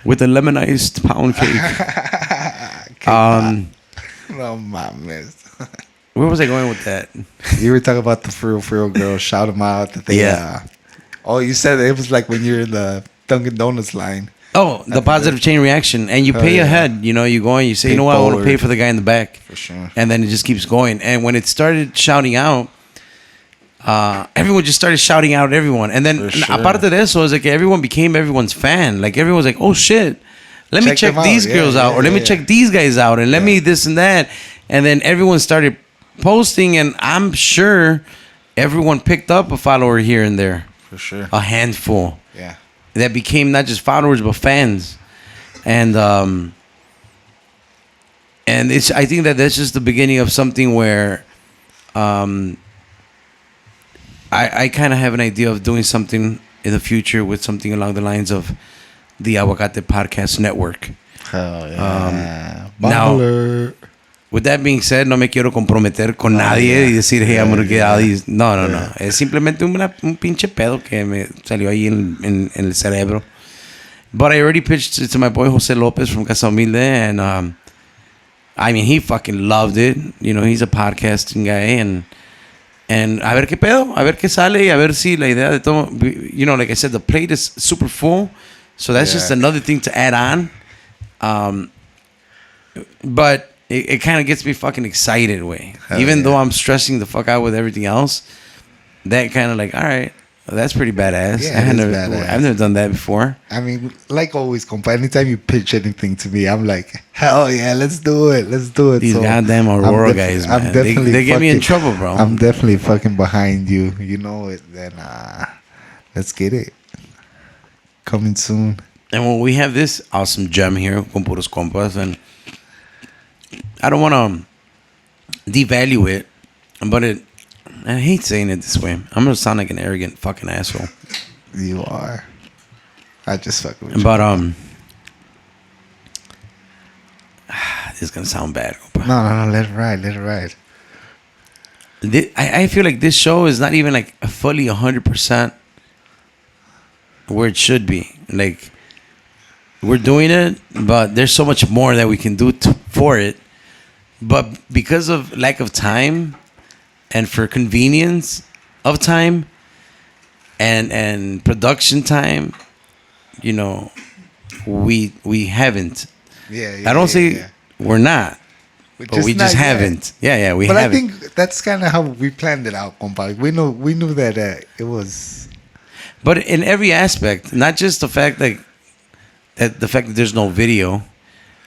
With a lemonized pound cake. No mames. Where was I going with that? You were talking about the For Real girl. Shout them out. That they, oh, you said it was like when you're in the Dunkin' Donuts line. Oh, the positive chain reaction. And you pay ahead. You know, you go and you say, you know what, I want to pay for the guy in the back. For sure. And then it just keeps going. And when it started shouting out, everyone just started shouting out at everyone. And then, aparte de eso, it's like everyone became everyone's fan. Like, everyone's like, oh, shit. Let me check these girls out. Or let me check these guys out. And let me this and that. And then everyone started posting. And I'm sure everyone picked up a follower here and there. For sure. A handful. Yeah. That became not just followers, but fans. And it's, I think that that's just the beginning of something where I kind of have an idea of doing something in the future with something along the lines of the Aguacate Podcast Network. Hell yeah. Now, with that being said, no me quiero comprometer con nadie y decir, hey, I'm going to get out of these. No. Es simplemente un pinche pedo que me salió ahí en el cerebro. But I already pitched it to my boy Jose Lopez from Casa Humilde, and I mean, he fucking loved it. You know, he's a podcasting guy, and a ver qué pedo, a ver qué sale, y a ver si la idea de todo, you know, like I said, the plate is super full, so that's just another thing to add on. But it kind of gets me fucking excited, way. Even though I'm stressing the fuck out with everything else, that kind of like, all right, well, that's pretty badass. Yeah, I've never done that before. I mean, like always, compa, anytime you pitch anything to me, I'm like, hell yeah, let's do it. These goddamn Aurora guys, man. They get me in trouble, bro. I'm definitely fucking behind you. You know it. Then let's get it. Coming soon. And when we have this awesome gem here, con Puros Compas, and I don't want to devalue it, but I hate saying it this way. I'm going to sound like an arrogant fucking asshole. You are. I just fucking with you. But, this is going to sound bad. No, let it ride. I feel like this show is not even like fully 100% where it should be. Like, we're doing it, but there's so much more that we can do for it. But because of lack of time and for convenience of time and production time, you know, we haven't. I don't say we're not, but we just haven't. Yeah, we haven't. But I think that's kind of how we planned it out, compa. We knew that it was. But in every aspect, not just the fact that there's no video,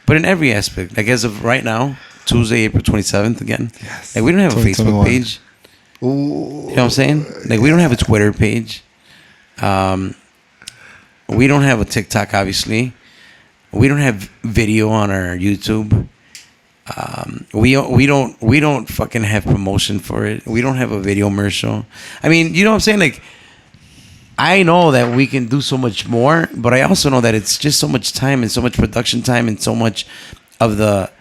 but in every aspect. Like as of right now, Tuesday, April 27th again. Yes. Like we don't have a Facebook page. Ooh. You know what I'm saying? Like we don't have a Twitter page. We don't have a TikTok, obviously. We don't have video on our YouTube. We don't fucking have promotion for it. We don't have a video commercial. I mean, you know what I'm saying? Like I know that we can do so much more, but I also know that it's just so much time and so much production time and so much of the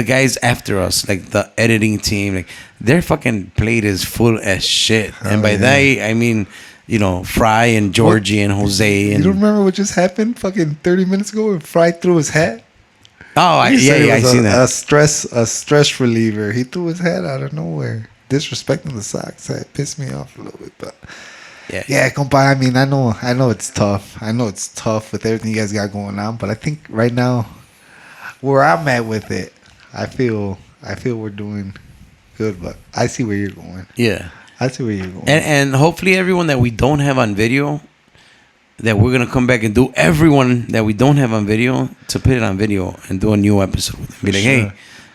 guys after us, like the editing team, like their fucking plate is full as shit. And by that, I mean, Fry and Georgie and Jose. And you don't remember what just happened fucking 30 minutes ago when Fry threw his hat? Oh, I seen that. A stress reliever. He threw his hat out of nowhere. Disrespecting the Sox. That pissed me off a little bit, but yeah, compa. I mean, I know it's tough. I know it's tough with everything you guys got going on, but I think right now, where I'm at with it, I feel we're doing good. But I see where you're going. Yeah, I see where you're going. And hopefully, everyone that we don't have on video, that we're gonna come back and do. Everyone that we don't have on video, to put it on video and do a new episode. Be like, hey,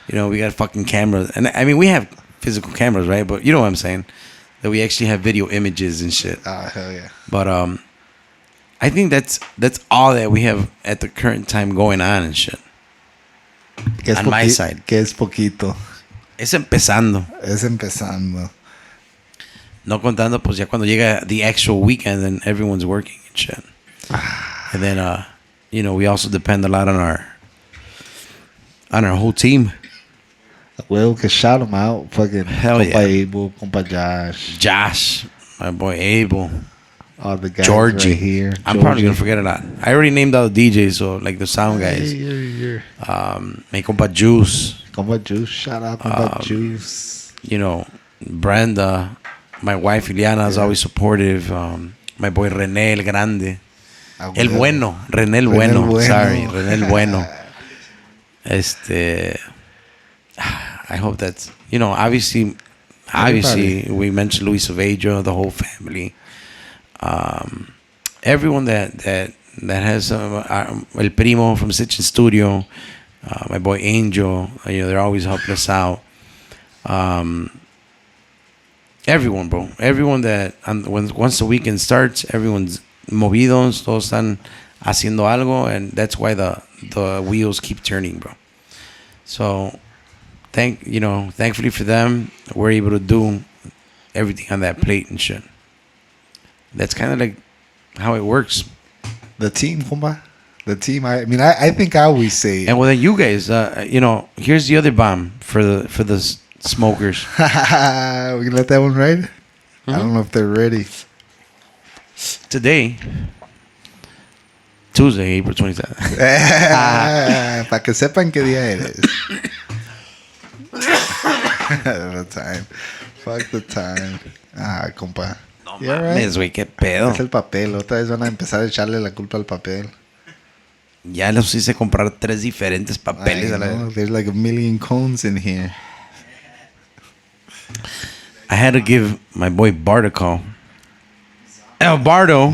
we got fucking cameras, and I mean, we have physical cameras, right? But you know what I'm saying. That we actually have video images and shit. Oh, hell yeah. But I think that's all that we have at the current time going on and shit. On my side. Que es poquito. Es empezando. Es empezando. No contando, pues ya cuando llega the actual weekend and everyone's working and shit. And then, we also depend a lot on our whole team. Well, can shout them out. Fucking hell compa yeah. Abel, compa Josh, my boy Abel, all the guys Georgie right here. I'm probably gonna forget a lot. I already named all the DJs, so like the sound guys. My compa Juice. Compa Juice, shout out compa Juice. Brenda, my wife Ileana is always supportive. My boy René El Grande, El Bueno, René El Bueno. Sorry, René El Bueno. I hope that's obviously we mentioned Luis Avejo, the whole family, everyone that has El Primo from Stitch Studio, my boy Angel, they're always helping us out. Everyone, bro, everyone that once the weekend starts, everyone's movidos, todos están haciendo algo, and that's why the wheels keep turning, bro. So thankfully for them, we're able to do everything on that plate and shit. That's kind of like how it works. The team, compa. The team. I mean, I think I always say it. And well, then you guys, here's the other bomb for the smokers. We can let that one ride. Mm-hmm. I don't know if they're ready. Today, Tuesday, April 27th. Para que sepan qué día eres. The time. Fuck the time. Compa. No mames, güey, qué pedo. Es el papel. Otra vez van a empezar a echarle la culpa al papel. Ya los hice comprar 3 diferentes papeles. There's like a million cones in here. I had to give my boy Bart a call. El Bardo.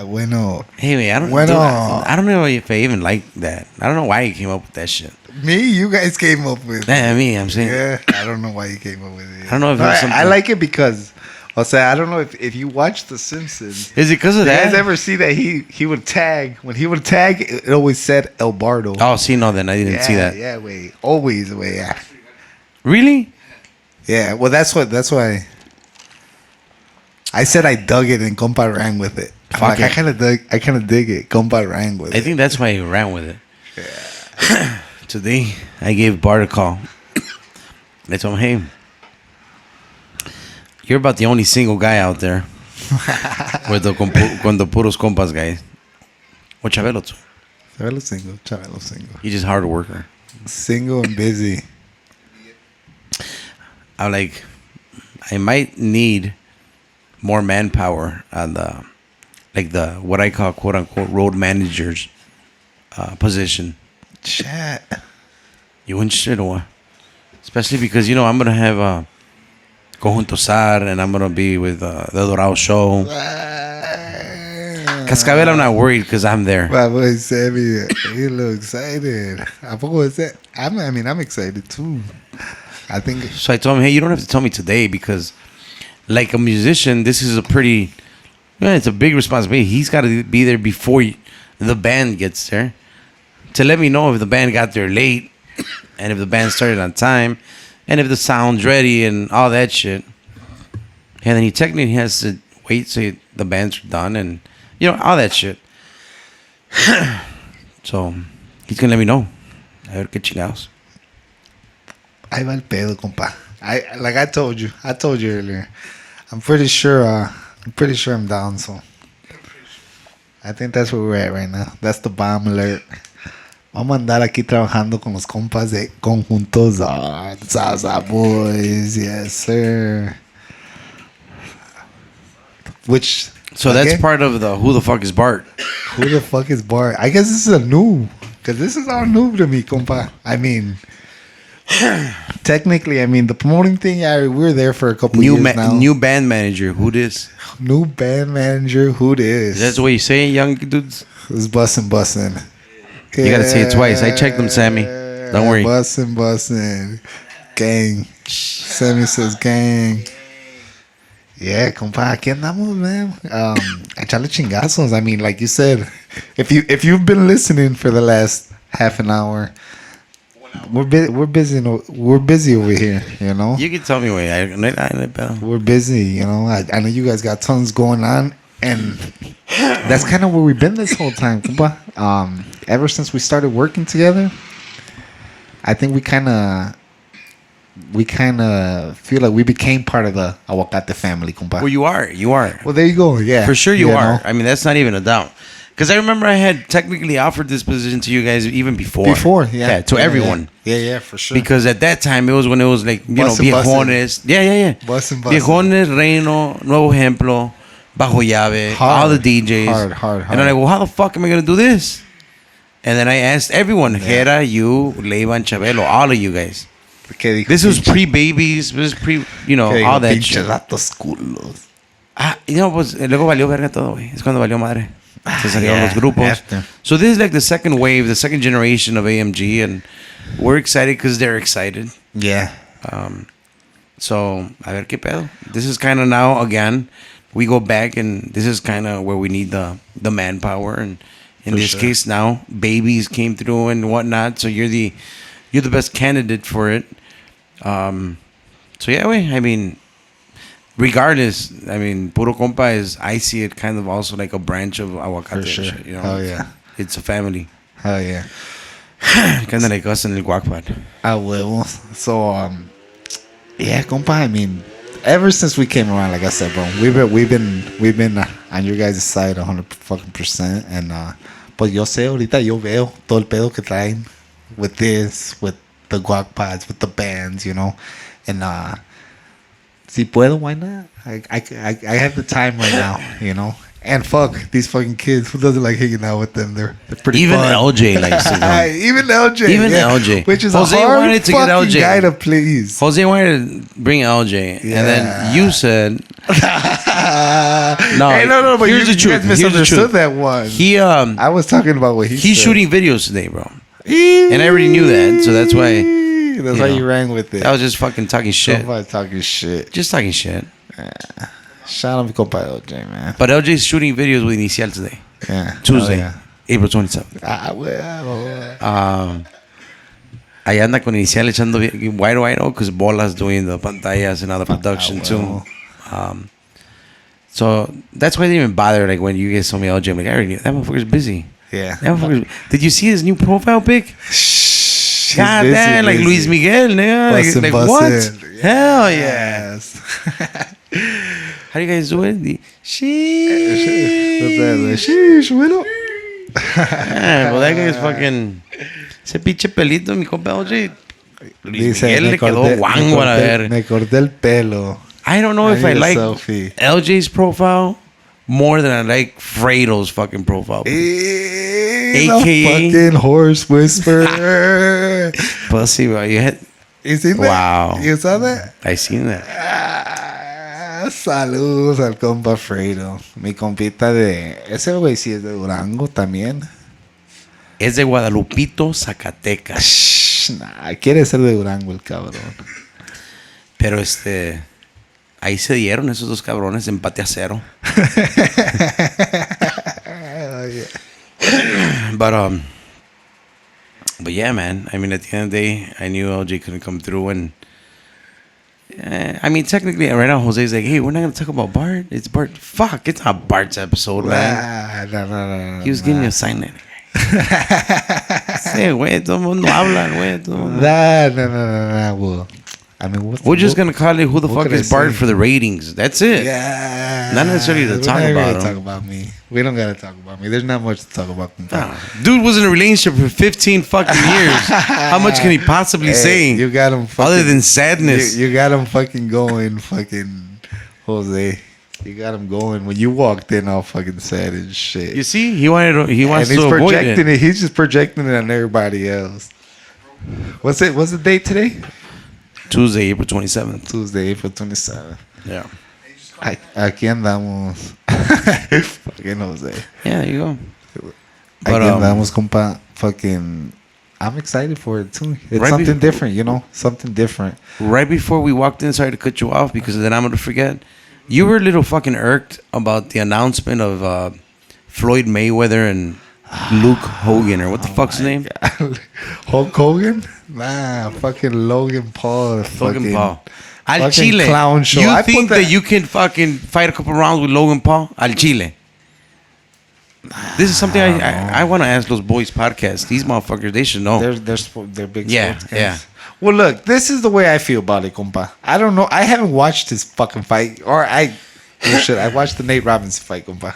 Bueno. Hey, man, I don't know if I even like that. I don't know why he came up with that shit. Me? You guys came up with it. Yeah, I'm saying. Yeah, I don't know why you came up with it. I don't know if it's something. I like it because, I don't know if you watch The Simpsons. Is it because of that? You guys ever see that he would tag? When he would tag, it always said El Bardo. Oh, see, no, then I didn't see that. Yeah, wait. Always, wait, yeah. Really? Yeah, well, that's why. I said I dug it and compa ran with it. I kind of dig it. Compa ran with it. I think that's why he ran with it. Yeah. Today, I gave Bart a call. I told him, hey, you're about the only single guy out there with con the Puros Compas guys. O Chabelo too. Chabelo single. He's just hard worker. Single and busy. I'm like, I might need more manpower on the what I call quote unquote road managers position. Chat. You interested or what? Especially because I'm gonna have Conjunto Sar and I'm gonna be with the Dorado Show. Cascabel, I'm not worried because I'm there. My boy Sammy, he look excited. I'm excited too. I think so. I told him, hey, you don't have to tell me today because, like a musician, this is it's a big responsibility. He's got to be there before the band gets there to let me know if the band got there late and if the band started on time and if the sound's ready and all that shit. And then he technically has to wait till the band's done and all that shit. So he's gonna let me know. A ver qué chingados. Ahí va el pedo, compa. I told you earlier. I'm pretty sure I'm pretty sure I'm down, so I think that's where we're at right now. That's the bomb alert. Vamos a andar aquí trabajando con los compas de Conjuntos Zaza Boys. Yes, sir. Which... So that's part of the Who the Fuck is Bart? Who the fuck is Bart? I guess this is a noob. Because this is all noob to me, compa. I mean... Technically, I mean, the promoting thing, yeah, we were there for a couple years now. New band manager, who this? New band manager, who this? That's the way you say it, young dudes? Who's bussin'. You gotta say it twice. I checked them, Sammy. Don't worry. Bussin'. Gang. Sammy says gang. Yeah, compa, aquí andamos, man. Echarle chingazos. I mean, like you said, if you've been listening for the last half an hour, we're busy over here, you know. You can tell me when we're busy, you know. I know you guys got tons going on, and that's kind of where we've been this whole time, compa. Ever since we started working together, I think we kind of feel like we became part of the Aguacate family, compa. Well, you are. Well, there you go. Yeah, for sure you are. Know? I mean, that's not even a doubt. Because I remember I had technically offered this position to you guys even before. To everyone. Yeah, for sure. Because at that time, it was when it was like, you know, Viejones. Yeah. Bussin'. Viejones, Reino, Nuevo Ejemplo, Bajo Llave, all the DJs. Hard. And I'm like, well, how the fuck am I going to do this? And then I asked everyone, Jera, you, Leivan, Chabelo, all of you guys. This was pre-babies. This was pre, you know, all that shit. You know, pues, luego valió verga todo, güey. Es cuando valió madre. Se salieron los grupos. So this is like the second wave, the second generation of AMG, and we're excited because they're excited. Yeah. So, a ver qué pedo. This is kind of now, again, we go back, and this is kind of where we need the manpower, and in this case now, babies came through and whatnot, so you're the best candidate for it. So yeah, I mean, regardless, I mean, Puro Compa is, I see it kind of also like a branch of Aguacate. For sure. Shit, you know? Hell yeah. It's a family. Hell yeah. Kind of like us in el Guacpad. A huevo. So, yeah, compa, I mean, ever since we came around, like I said, bro, we've been on your guys' side 100%. And, pues yo sé, ahorita yo veo todo el pedo que traen with this, with the Guacpads, with the bands, you know. And, si puedo, why not? I have the time right now, you know. And fuck these fucking kids. Who doesn't like hanging out with them? They're pretty even fun. LJ likes to go. Even LJ. Which is Jose a hard wanted to get fucking LJ. guy to please. Jose wanted to bring LJ, and then you said, "No, hey, no, but here's the truth. You guys misunderstood that one. I was talking about what he's said. shooting videos today, bro, and I already knew that, so that's why. That's why you rang with it. I was just fucking talking shit. Just talking shit. Shout out to compa LJ, man. But LJ's shooting videos with Inicial today. Yeah. Tuesday, April 27th. Ahí anda con Inicial echando wide, because Bola's doing the pantallas and all the production too. So that's why I didn't even bother. Like when you guys told me LJ, I'm like, I already knew that motherfucker's busy. Yeah. Did you see his new profile pic? God damn, like Luis Miguel, nigga. Like what? Hell yeah. Yes. How do you guys do it? Sheesh, bueno. Well, that guy's fucking... Ese pinche pelito, mi compa LJ. Luis Miguel le quedó guango a la ver. Me corté el pelo. I don't know if I like selfie. LJ's profile more than I like Fredo's fucking profile. AKA fucking horse whisperer. Pussy, bro. You seen that? Wow. You saw that? I seen that. Saludos al compa Fredo. Mi compita ese güey sí es de Durango también. Es de Guadalupito, Zacatecas. Nah, quiere ser de Durango el cabrón. Pero ahí se dieron esos dos cabrones, empate a 0. Oh, yeah. But yeah, man. I mean, at the end of the day, I knew LJ couldn't come through, and I mean, technically, right now, Jose's like, "Hey, we're not gonna talk about Bart. It's Bart. Fuck, it's not Bart's episode, man." No. He was giving me a sign that. Sí, güey, todo el mundo habla, güey. No. Well, I mean, we're just gonna call it "Who the fuck is Bart" say? for the ratings. That's it. Yeah. Not necessarily to talk about him. Talk about me. We don't gotta talk about me. There's not much to talk about. Dude was in a relationship for 15 fucking years. How much can he possibly say? You got him fucking, other than sadness. You got him fucking going, fucking Jose. You got him going. When you walked in, all fucking sad and shit. You see, he wants and he's to avoid projecting it. He's just projecting it on everybody else. What's the date today? Tuesday, April 27th. Tuesday, April 27th. Yeah. Aquí andamos. Fucking Jose. Yeah, there you go. Aquí andamos, compa. Fucking. I'm excited for it too. It's something different, you know? Something different. Right before we walked in, sorry to cut you off because then I'm going to forget. You were a little fucking irked about the announcement of Floyd Mayweather and Luke Hogan, or what the fuck's his name? Hulk Hogan? Nah, fucking Logan Paul. Logan Paul. Al Chile. Clown show. You think that you can fucking fight a couple rounds with Logan Paul? Al Chile. This is something I want to ask those boys podcast. These motherfuckers, they should know. They're big sports guys. Yeah. Well, look, this is the way I feel about it, compa. I don't know. I haven't watched his fucking fight. I watched the Nate Robinson fight, compa.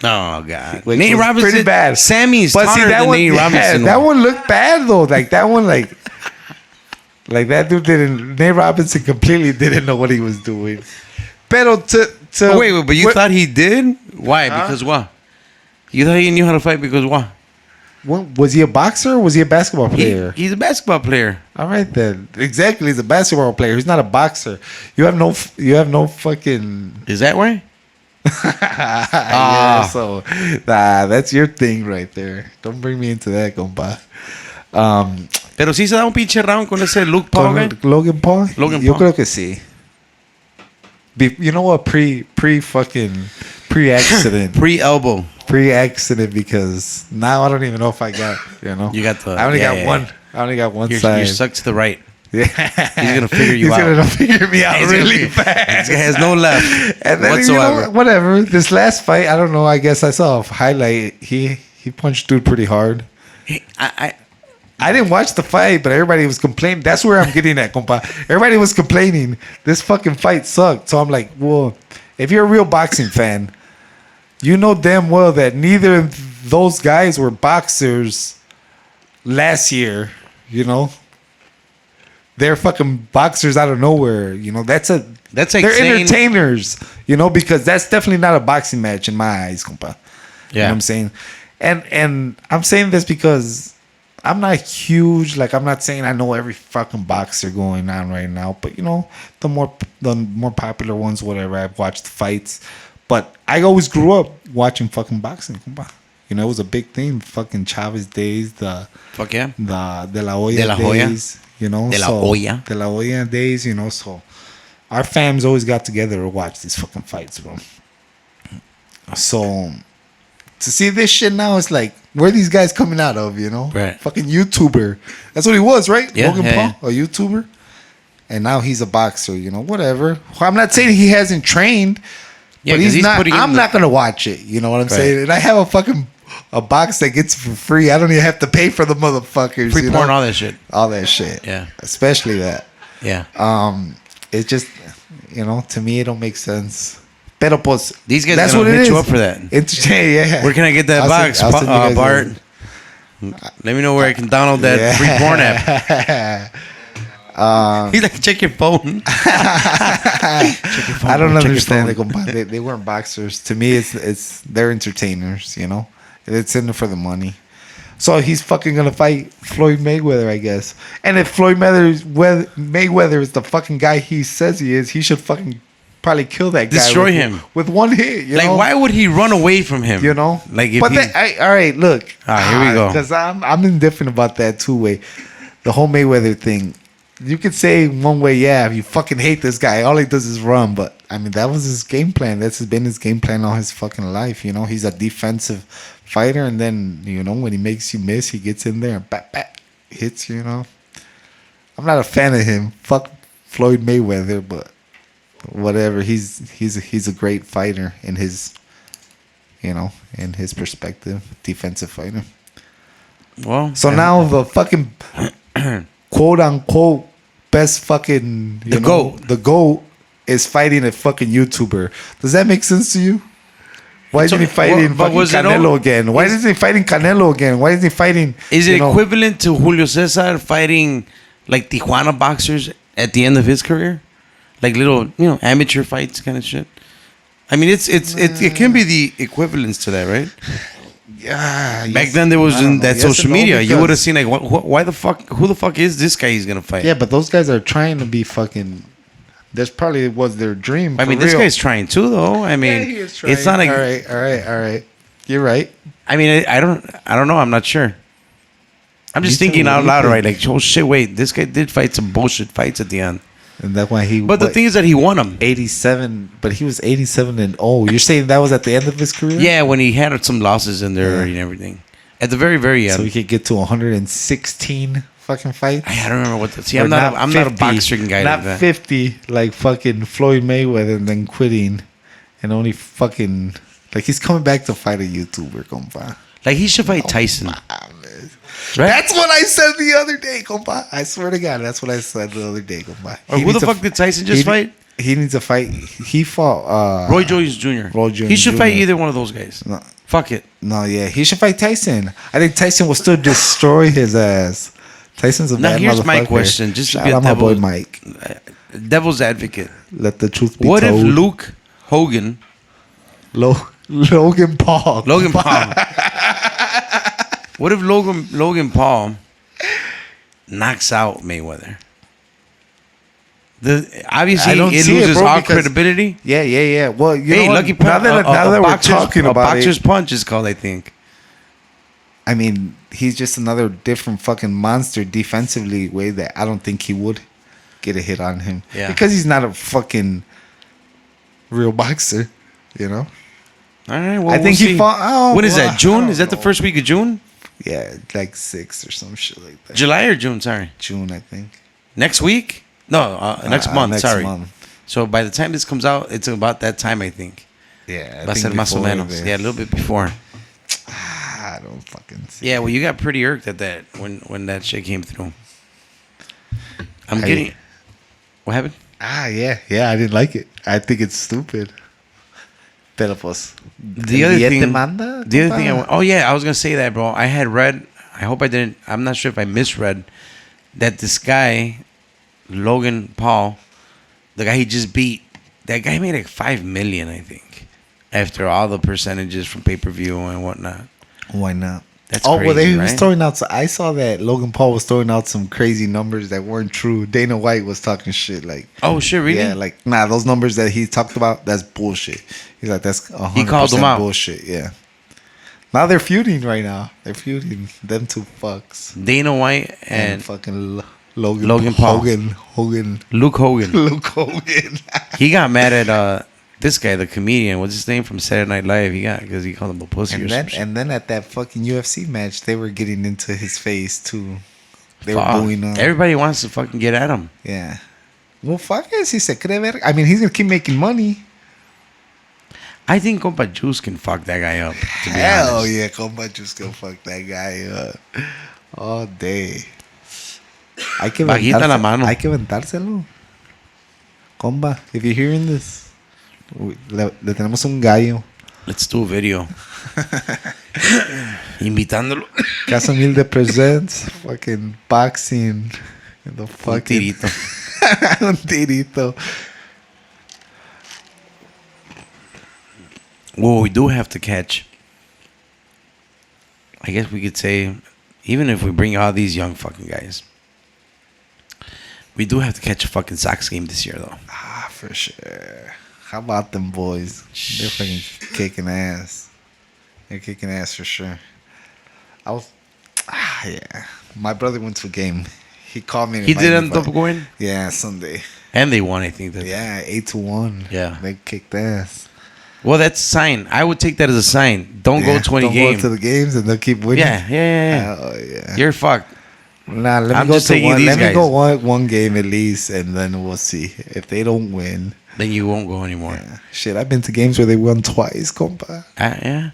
Oh, God. Nate Robinson. Pretty bad. Sammy's taller than Nate Robinson. That one looked bad, though. Like, that one, like that dude Nate Robinson completely didn't know what he was doing. Pero wait, but you thought he did? Why? Because what? You thought he knew how to fight because what? Was he a boxer or was he a basketball player? He's a basketball player. All right then. Exactly, he's a basketball player. He's not a boxer. You have no fucking. Is that right? Yeah, so that's your thing right there. Don't bring me into that, compa. Pero sí se da un pinche round con ese Luke Paul, con Logan Paul. Yo creo que sí. You know what? Pre-accident. Pre-elbow. Pre-accident, because now I don't even know if I got, You got the... I only got one. I only got one side. You're sucked to the right. Yeah. He's going to figure you out. He's going to figure me out really fast. This guy has no left and then, whatsoever. Whatever. This last fight, I don't know. I guess I saw a highlight. He punched dude pretty hard. I didn't watch the fight, but everybody was complaining. That's where I'm getting at, compa. Everybody was complaining. This fucking fight sucked. So I'm like, well, if you're a real boxing fan, you know damn well that neither of those guys were boxers last year, you know? They're fucking boxers out of nowhere, you know? That's like they're entertainers, you know, because that's definitely not a boxing match in my eyes, compa. Yeah. You know what I'm saying? And I'm saying this because I'm not huge, like I'm not saying I know every fucking boxer going on right now, but you know, the more popular ones, whatever, I've watched the fights. But I always grew up watching fucking boxing. You know, it was a big thing. Fucking Chavez days, the De La Hoya days. You know, De La Hoya days. You know, so our fams always got together to watch these fucking fights, bro. So to see this shit now, it's like, where are these guys coming out of? You know, right? Fucking YouTuber. That's what he was, right? Yeah, Logan Paul, a YouTuber, and now he's a boxer. You know, whatever. I'm not saying he hasn't trained. Yeah, but he's not. I'm not gonna watch it. You know what I'm saying? And I have a box that gets for free. I don't even have to pay for the motherfuckers. Free porn, all that shit. All that shit. Yeah. Especially that. Yeah. It's just, you know, to me it don't make sense. Pero pues, these guys that's what hit you up for that. Yeah. Where can I get that box, Bart? Let me know where I can download that free porn app. He's like, check your phone. I don't understand it. They weren't boxers. To me, it's they're entertainers. You know, it's in it for the money. So he's fucking gonna fight Floyd Mayweather, I guess. And if Floyd Mayweather is the fucking guy he says he is, he should fucking probably kill that guy. Destroy him with one hit. You know? Why would he run away from him? You know, like. If all right, look. Here we go. Because I'm indifferent about that too. Way the whole Mayweather thing. You could say one way, yeah, if you fucking hate this guy, all he does is run. But, I mean, that was his game plan. That's been his game plan all his fucking life, you know? He's a defensive fighter, and then, you know, when he makes you miss, he gets in there and hits you, you know? I'm not a fan of him. Fuck Floyd Mayweather, but whatever. He's a great fighter in his, you know, in his perspective, defensive fighter. Well, so now the fucking... quote unquote best fucking GOAT. The GOAT is fighting a fucking YouTuber. Does that make sense to you? Why isn't he fighting fucking Canelo again? Why isn't he fighting Canelo again? Why isn't he fighting? Is it equivalent to Julio Cesar fighting like Tijuana boxers at the end of his career? Like little, amateur fights kind of shit. I mean, it can be the equivalence to that, right? Yeah. Back then there was that social media. You would have seen like, why the fuck? Who the fuck is this guy? He's gonna fight. Yeah, but those guys are trying to be fucking. That's probably was their dream. I mean, this guy's trying too, though. I mean, he is trying. It's not like. All right. You're right. I mean, I don't know. I'm not sure. I'm just thinking out loud, right? Like, oh shit, wait, this guy did fight some bullshit fights at the end. And that's why he. But the thing is that he won them. 87, but he was 87-0. You're saying that was at the end of his career? Yeah, when he had some losses in there and everything. At the very, very end. So he could get to 116 fucking fights. I don't remember what. I'm not a boxing guy. Not like that. 50 like fucking Floyd Mayweather and then quitting, and only fucking like he's coming back to fight a YouTuber, compa. Like he should fight Tyson. Right? That's what I said the other day, compa. I swear to God, that's what I said the other day, compa. Or who the fuck did Tyson just fight? He needs to fight. He fought Roy Jones Jr. He should fight either one of those guys. No. Fuck it. No, yeah, he should fight Tyson. I think Tyson will still destroy his ass. Tyson's a bad motherfucker. Now here's my question. Just to be a my boy Mike. Devil's advocate. Let the truth be told. What if Luke Hogan... Logan Paul. Logan Paul. What if Logan Paul knocks out Mayweather? Obviously it loses all credibility. Yeah. Well, you know Lucky now that we're talking about it, boxer's punch is called, I think. I mean, he's just another different fucking monster defensively way that I don't think he would get a hit on him. Yeah. Because he's not a fucking real boxer, you know? All right, well, I think he fought. When is that? June? Is that the first week of June? Yeah, like 6 or some shit like that. July or June? Sorry. June, I think. Next week? No, next month. Next month. So by the time this comes out, it's about that time, I think. Yeah, I think más o menos. Yeah, a little bit before. I don't fucking see. Yeah, well, you got pretty irked at that when that shit came through. What happened? Yeah, I didn't like it. I think it's stupid. Pero pues, the other thing I was gonna say that, bro. I had read. I hope I didn't. I'm not sure if I misread that this guy, Logan Paul, the guy he just beat, that guy made like $5 million, I think, after all the percentages from pay-per-view and whatnot. Why not? That's crazy, well, he right? was throwing out. I saw that Logan Paul was throwing out some crazy numbers that weren't true. Dana White was talking shit like, "Oh shit, really? Yeah, like those numbers that he talked about, that's bullshit." He's like, "That's 100% he called them out. Bullshit." Yeah. Now they're feuding right now. They're feuding. Them two fucks. Dana White and fucking Logan Paul. Luke Hogan. He got mad at this guy, the comedian. What's his name from Saturday Night Live? Because he called him a pussy. And then at that fucking UFC match, they were getting into his face too. They were booing him. Everybody wants to fucking get at him. Yeah. Well, fuck it. Si se cree ver. I mean, he's gonna keep making money. I think Compa Juice can fuck that guy up. To be Hell honest. Yeah, Compa Juice can fuck that guy up all day. Hay que aventárselo. Compa, if you're hearing this, le tenemos un gallo. Let's do a video. Invitándolo. Casa Humilde presents fucking boxing. The fucking... Un tirito. Un tirito. Well, we do have to catch. I guess we could say, even if we bring all these young fucking guys, we do have to catch a fucking Sox game this year, though. For sure. How about them boys? They're fucking kicking ass. They're kicking ass for sure. Yeah. My brother went to a game. He called me. He did end up going? Yeah, Sunday. And they won, I think. Yeah, 8-1. Yeah. They kicked ass. Well, that's a sign. I would take that as a sign. Don't go 20 games. Don't go to the games and they'll keep winning. Yeah. Oh, yeah. You're fucked. Nah, let me go one game at least, and then we'll see. If they don't win, then you won't go anymore. Yeah. Shit, I've been to games where they won twice, compa. Yeah.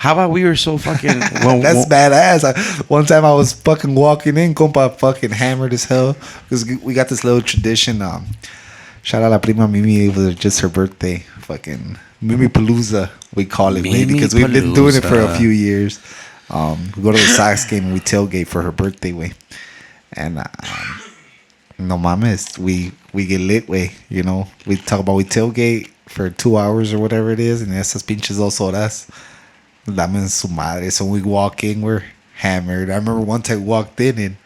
How about we were so fucking... That's badass. One time I was fucking walking in, compa fucking hammered as hell. Because we got this little tradition. Shout out la prima Mimi. It was just her birthday. Fucking Mimi Palooza, we call it. Mimi because we've been doing it for a Palooza. few years. We go to the Sox game and we tailgate for her birthday, way. And no mames, we get lit, way. You know, we talk about we tailgate for 2 hours or whatever it is. And esas pinches 2 horas. Dame su madre. So we walk in, we're hammered. I remember one time we walked in and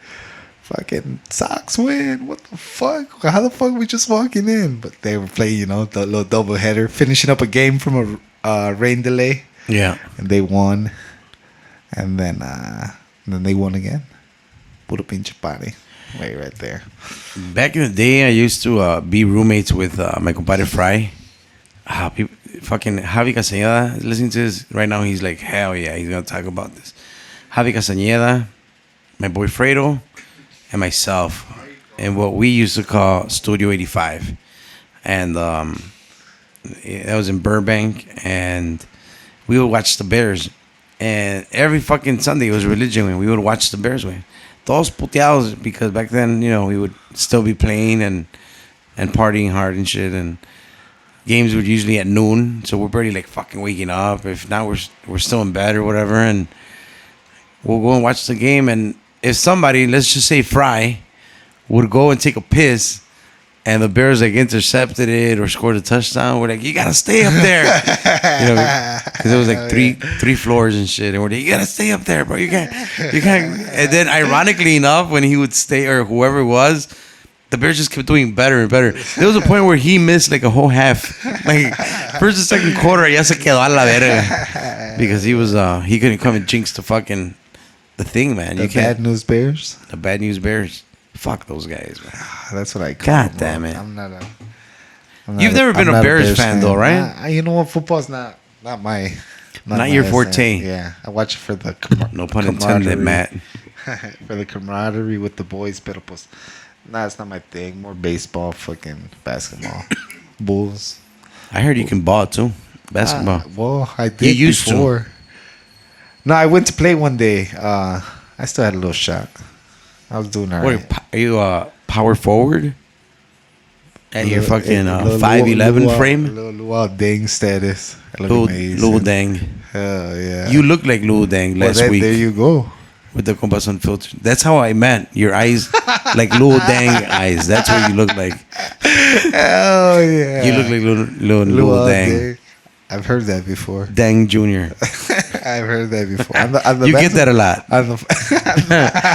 fucking Sox win. What the fuck? How the fuck we just walking in? But they were playing, you know, the little double header, finishing up a game from a rain delay. Yeah. And they won. And then they won again. Puro pinche party. Right there. Back in the day, I used to be roommates with my compadre Fry. Fucking Javi Castañeda is listening to this right now. He's like, hell yeah, he's gonna talk about this. Javi Castañeda, my boy Fredo, and myself, and what we used to call Studio 85, and that was in Burbank, and we would watch the Bears, and every fucking Sunday it was religion when we would watch the Bears win. Todos puteados, because back then, you know, we would still be playing and partying hard and shit, and games were usually at noon, so we're barely like fucking waking up. If not, we're still in bed or whatever, and we'll go and watch the game. And if somebody, let's just say Fry, would go and take a piss, and the Bears like intercepted it or scored a touchdown, we're like, you gotta stay up there, you know, because it was like three floors and shit, and we're like, you gotta stay up there, bro. You can't. And then, ironically enough, when he would stay or whoever it was, the Bears just kept doing better and better. There was a point where he missed like a whole half. Like first and second quarter, ya se quedó a la verga. Because he couldn't come and jinx the fucking the thing, man. The bad news Bears? The bad news Bears. Fuck those guys, man. That's what I call God them, damn bro. it. I'm not You've never been a Bears fan though, right? Nah, you know what? Football's not my... Not your forte. Yeah. I watch it for the No pun intended, Matt. For the camaraderie with the boys, pero pues... Nah, it's not my thing. More baseball, fucking basketball. Bulls. I heard you can ball too. Basketball. Well, I did You used before. No, I went to play one day. I still had a little shot. I was doing all right. Are you power forward? At your fucking 5'11" frame? Little dang status. I look amazing. Lil Dang. Hell yeah. You look like Lil Dang last week. There you go. With the Compas Unfiltered. That's how I meant. Your eyes, like Lil Dang eyes. That's what you look like. Hell yeah. You look like Lil Dang. I've heard that before. Dang Jr. I've heard that before. You get that a lot.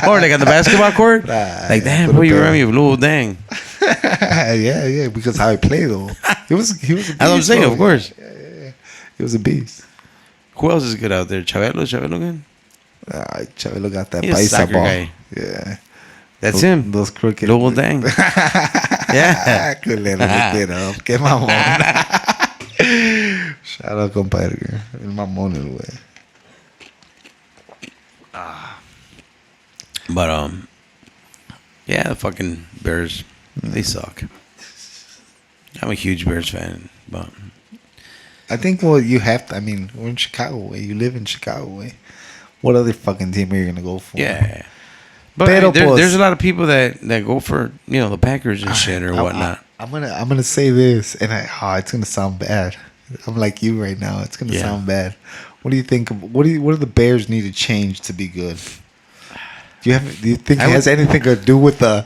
Or like on the basketball court. Like, damn, boy, you remind me of Lil Dang. yeah, because how I play though. He was a beast. That's what I'm saying, of course. Yeah. He was a beast. Who else is good out there? Chavelo good? Chavelo got that He's a paisa soccer ball. guy. Yeah. That's him. Those crooked. Lil Dang. Yeah. Culero, get up. Qué mamón. Shout out, compadre. El mamón, el güey. But, yeah, the fucking Bears, they suck. I'm a huge Bears fan, but... I think, well, you have to. I mean, we're in Chicago, way. You live in Chicago, way. What other fucking team are you going to go for? Yeah. But I mean, there's a lot of people that go for, you know, the Packers and shit or whatnot. I'm gonna say this, and it's gonna sound bad. I'm like you right now. It's gonna sound bad. What do you think? What do the Bears need to change to be good? Do you think it has anything to do with the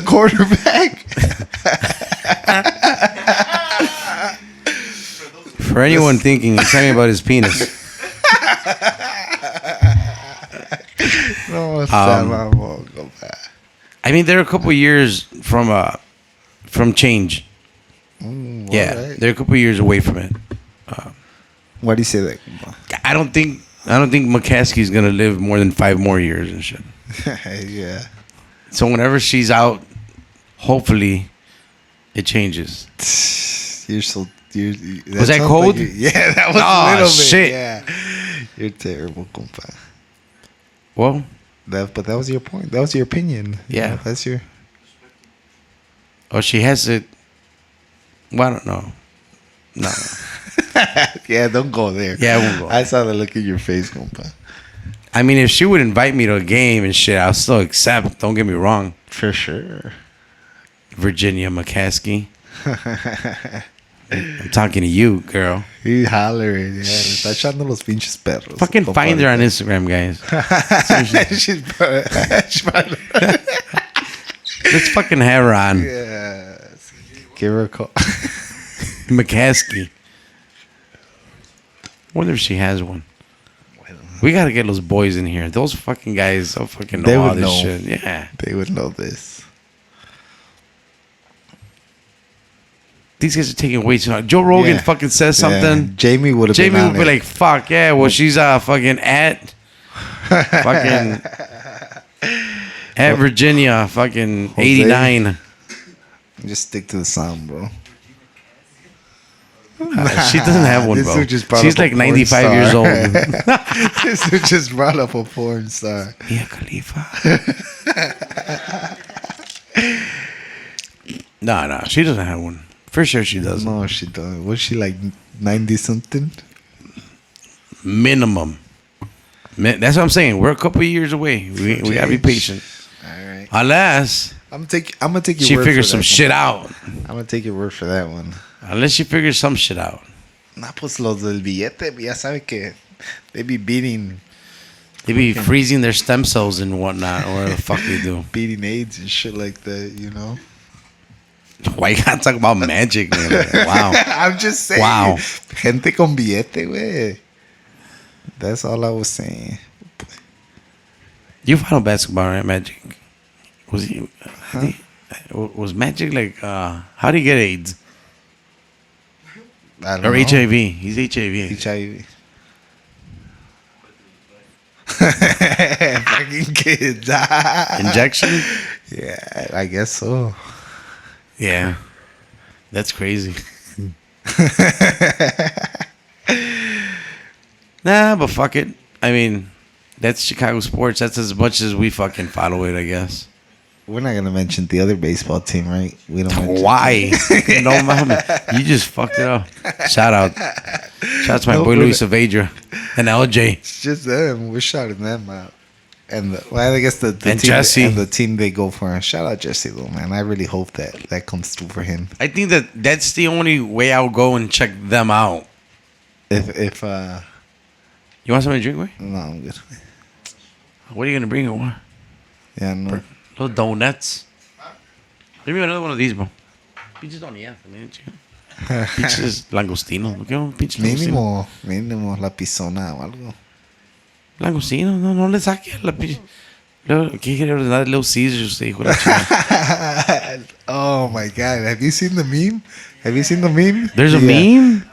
quarterback? For anyone thinking, he's talking about his penis. No, I mean, they're a couple years from change. Right. They're a couple years away from it. Why do you say that? I don't think McCaskey's gonna live more than 5 more years and shit. Yeah. So whenever she's out, hopefully, it changes. Was that cold? Yeah, that was a little bit. Shit. Yeah. You're terrible, compa. Well, but that was your point. That was your opinion. Yeah. You know, that's your... Oh, she has it. Well, I don't know. No. Yeah, don't go there. Yeah, I won't go. I saw the look in your face, compa. I mean, if she would invite me to a game and shit, I'll still accept. Don't get me wrong. For sure. Virginia McCaskey. I'm talking to you, girl. He's hollering. Yeah, le está echando los pinches perros. Fucking find her on Instagram, guys. Let's fucking have her on. Yes. Give her a call. McCaskey. Wonder if she has one. We gotta get those boys in here. Those fucking guys don't fucking know all this shit. Yeah. They would know this. These guys are taking way too long. Joe Rogan fucking says something. Yeah. Jamie would be like, fuck, yeah, well, she's fucking at Virginia, fucking Jose. 89. Just stick to the sound, bro. She doesn't have one, bro. She's like 95 years old. This dude just brought up a porn star. Mia Khalifa. No, she doesn't have one. For sure she doesn't. No, she doesn't. Was she like 90 something? Minimum. That's what I'm saying. We're a couple of years away. We gotta be patient. All right. Unless I'm gonna take your she word figures for some that shit one. out. I'm gonna take your word for that one. Unless she figures some shit out. Nah, pues los del billete, ya sabe que they be beating. They be freezing their stem cells and whatnot, or whatever the fuck they do. Beating AIDS and shit like that, you know? Why you gotta talk about magic, man? Wow. I'm just saying. Wow. Gente con billete, güey. That's all I was saying. You follow basketball, right, Magic? Was Magic like, how do you get AIDS? I don't Or know. HIV? He's HIV. HIV. Fucking kids. Injection? Yeah, I guess so. Yeah. That's crazy. Nah, but fuck it. I mean, that's Chicago sports. That's as much as we fucking follow it, I guess. We're not gonna mention the other baseball team, right? We don't. Mention Why? No, mama. You just fucked it up. Shout out to my boy Luis Saavedra and LJ. It's just them. We're shouting them out. And I guess the And team Jesse. and the team they go for. Shout out Jesse though, man. I really hope that comes through for him. I think that's the only way I'll go and check them out. If You want something to drink with? no, I'm good. What are you gonna bring? Or what? Yeah, no. Little donuts. Give me another one of these, bro. Pinches donuts, man. Pinches langostinos. ¿Por qué no pinches langostinos? Mínimo la pisona o algo. Langostinos, no le saques la pinche. ¿Qué quiere ordenar? Little Caesars, usted hijo de la chingada. Oh my god! Have you seen the meme? There's a meme?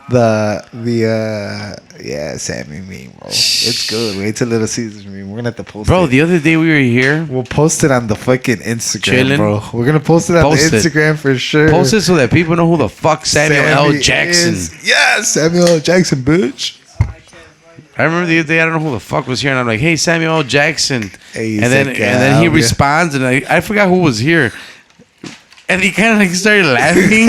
Yeah, Sammy meme, bro. It's good. Wait till Little Caesars meme. We're gonna have to post it. Bro, the other day we were here. We'll post it on the fucking Instagram, Chillin'. bro. We're gonna post it on the Instagram for sure. Post it so that people know who the fuck Samuel L. Jackson. Yes, Samuel L. Jackson, bitch. I remember the other day, I don't know who the fuck was here, and I'm like, hey, Samuel L. Jackson. Hey, and then he responds, and I forgot who was here. And he kind of like started laughing.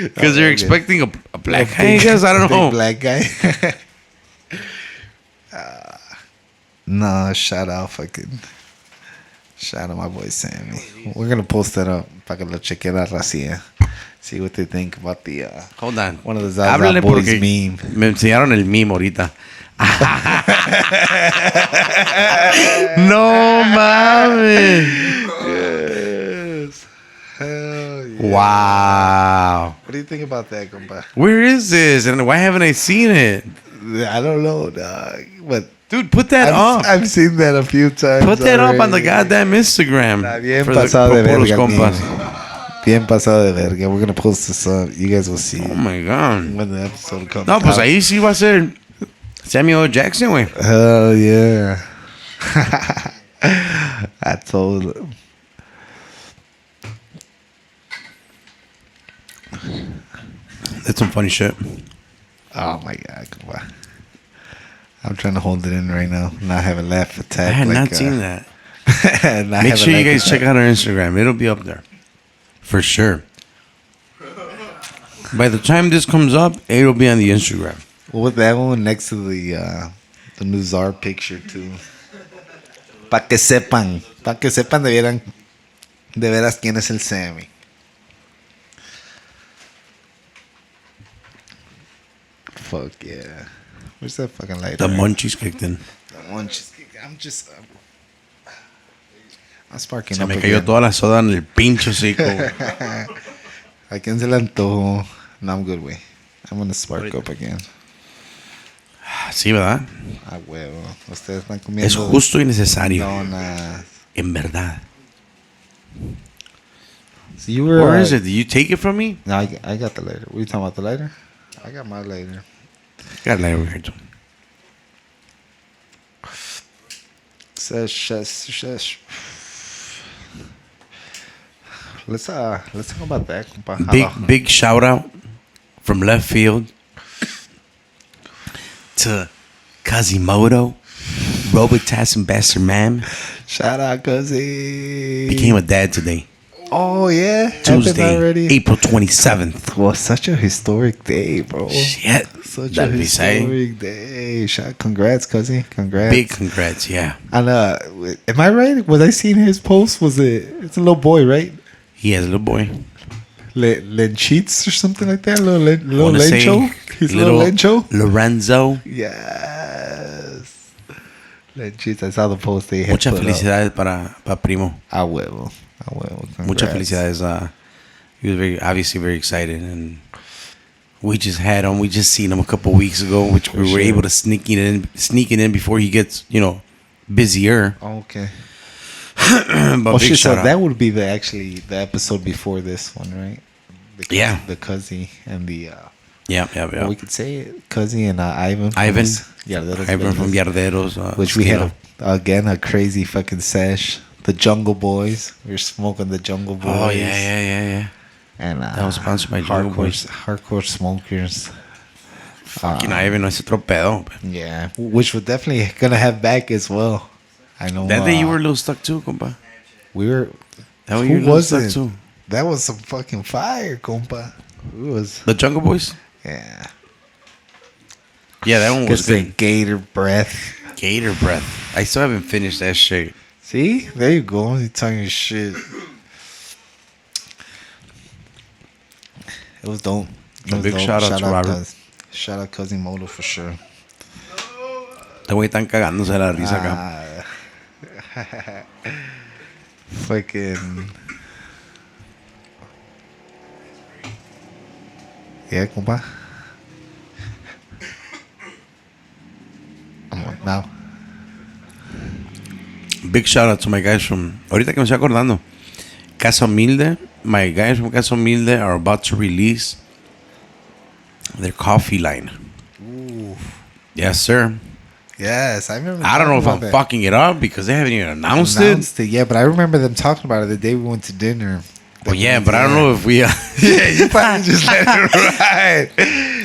Because they're expecting a black guy, I guess. I don't know. Black guy. No, shout out my boy Sammy. We're going to post that up. Para que lo cheque la racía. See what they think about the Hold on. one of the Zaza boys meme. Me enseñaron el meme ahorita. No mames. Yes. Hell yeah. Wow. What do you think about that, compa? Where is this? And why haven't I seen it? I don't know, dog. But Dude, put that up. I've seen that a few times. Put that up on the already. goddamn Instagram. Está bien for pasado de Puros verga, Compas. Bien pasado de verga. We're gonna post this up. You guys will see Oh my god. when the episode comes No, pues out. ahí sí va a ser Samuel L. Jackson, güey. Hell yeah. I told him. That's some funny shit. Oh my god, come on. I'm trying to hold it in right now. Not have a laugh attack. I had not seen that. not Make have sure a you laugh guys attack. check out our Instagram. It'll be up there. For sure. By the time this comes up, it'll be on the Instagram. What was that one next to the new czar picture too? Pa que sepan de veras quién es el Sammy. Fuck yeah. Where's that fucking lighter? The munchies kicked in. The munchies. I'm sparking Se up me cayó again. toda la soda en el pincho hocico. ¿A quién se le antojó? No, I'm good, güey. I'm gonna spark up again. Sí, ¿verdad? Ah, huevo. Ustedes están comiendo. Es justo y necesario. Donuts. En verdad. So you were. Where is it? Did you take it from me? No, I got the lighter. What are you talking about, the lighter? I got my lighter. Got it over here too. Shush. Let's talk about that, compa. Big shout out from left field to Kazimoto, Robitas Ambassador Man. Shout out, cuzzy. Became a dad today. Oh yeah, Tuesday, already. April 27th. Well, such a historic day, bro. Shit. Such That'd a be saying. historic day. Congrats, cuzzy. Congrats. Big congrats, yeah. And am I right? Was I seeing his post? It's a little boy, right? He has a little boy. Lenchitz or something like that. Little Wanna say Lencho. His little Lencho. Lorenzo. Yes. Lenchitz. I saw the post they had. Muchas put up. felicidades para Primo. A huevo. Muchas Congrats. felicidades. He was obviously very excited, and we just seen him a couple weeks ago, which we were able to sneak it in before he gets, busier. Oh, okay. But Oh big shit! So shout out. that would be the episode before this one, right? Yeah. The Cuzzy and the. Yeah. Well, we could say it, Cuzzy and Ivan. Ivan from Yarderos. Yarderos. Which we had a crazy fucking sesh. The Jungle Boys. We were smoking the Jungle Boys. Oh yeah. And That was sponsored by Jungle Boys. Hardcore smokers. Fucking Ivan, no ese tropedo. Yeah, which we're definitely gonna have back as well. I know. That day you were a little stuck too, compa. We were. That way Who you were a little was stuck it? too. That was some fucking fire, compa. It was. The Jungle Boys? Yeah. Yeah, that one was Gets the good. gator breath. Gator breath. I still haven't finished that shit. See? There you go. You're talking your shit. It was dope. A big shout out to Robert. Shout out Cousin Moto for sure. Este güey están cagándose de la risa acá. Fucking. Yeah, compa. Now. Big shout out to my guys from. Ahorita que me estoy acordando. Casa Humilde. My guys from Casa Humilde are about to release their coffee line. Ooh. Yes, sir. Yes, I remember. I don't know if I'm fucking it up because they haven't even announced it. Yeah, but I remember them talking about it the day we went to dinner. Well, yeah, but I don't know if we. Yeah, you probably just let it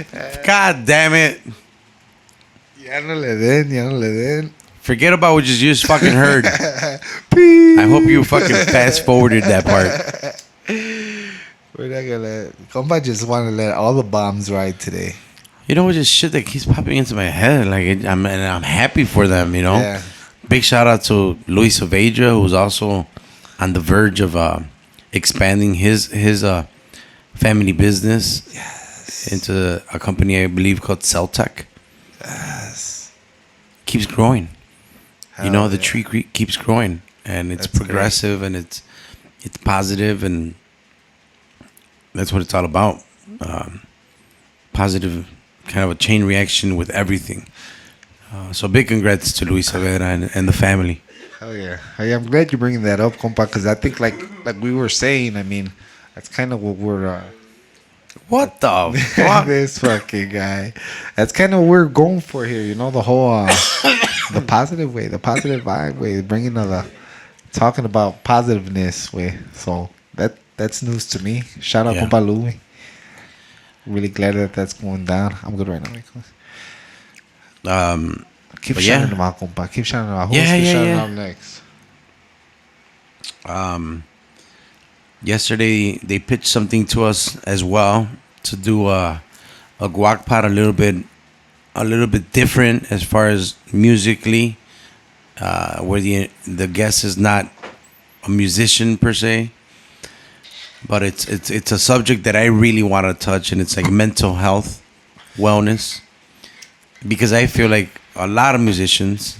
ride. God damn it. Ya no le den. Forget about what you just fucking heard. I hope you fucking fast forwarded that part. We're not gonna. Compa just want to let all the bombs ride today. You know, just shit that keeps popping into my head. Like, I'm happy for them, you know? Yeah. Big shout out to Luis Oveja, who's also on the verge of expanding his family business into a company, I believe, called Celtec. Yes. Keeps growing. Hell you know, the yeah. tree keeps growing, and it's That's progressive, great. and it's positive, and that's what it's all about. Positive, kind of a chain reaction with everything. So big congrats to Luis Avera and the family. Hell yeah. Hey, I'm glad you're bringing that up, compa, because I think like we were saying, I mean, that's kind of what we're. What the fuck? This fucking guy. That's kind of what we're going for here. You know, the whole the positive way, the positive vibe way, bringing talking about positiveness way. So that's news to me. Shout out, compa Louie. Really glad that that's going down. I'm good right now. Keep shouting them out, compa. Keep shouting them out. Who's shouting out next? Yesterday they pitched something to us as well. to do a guac pot a little bit different as far as musically, where the guest is not a musician per se, but it's a subject that I really want to touch, and it's like mental health, wellness, because I feel like a lot of musicians,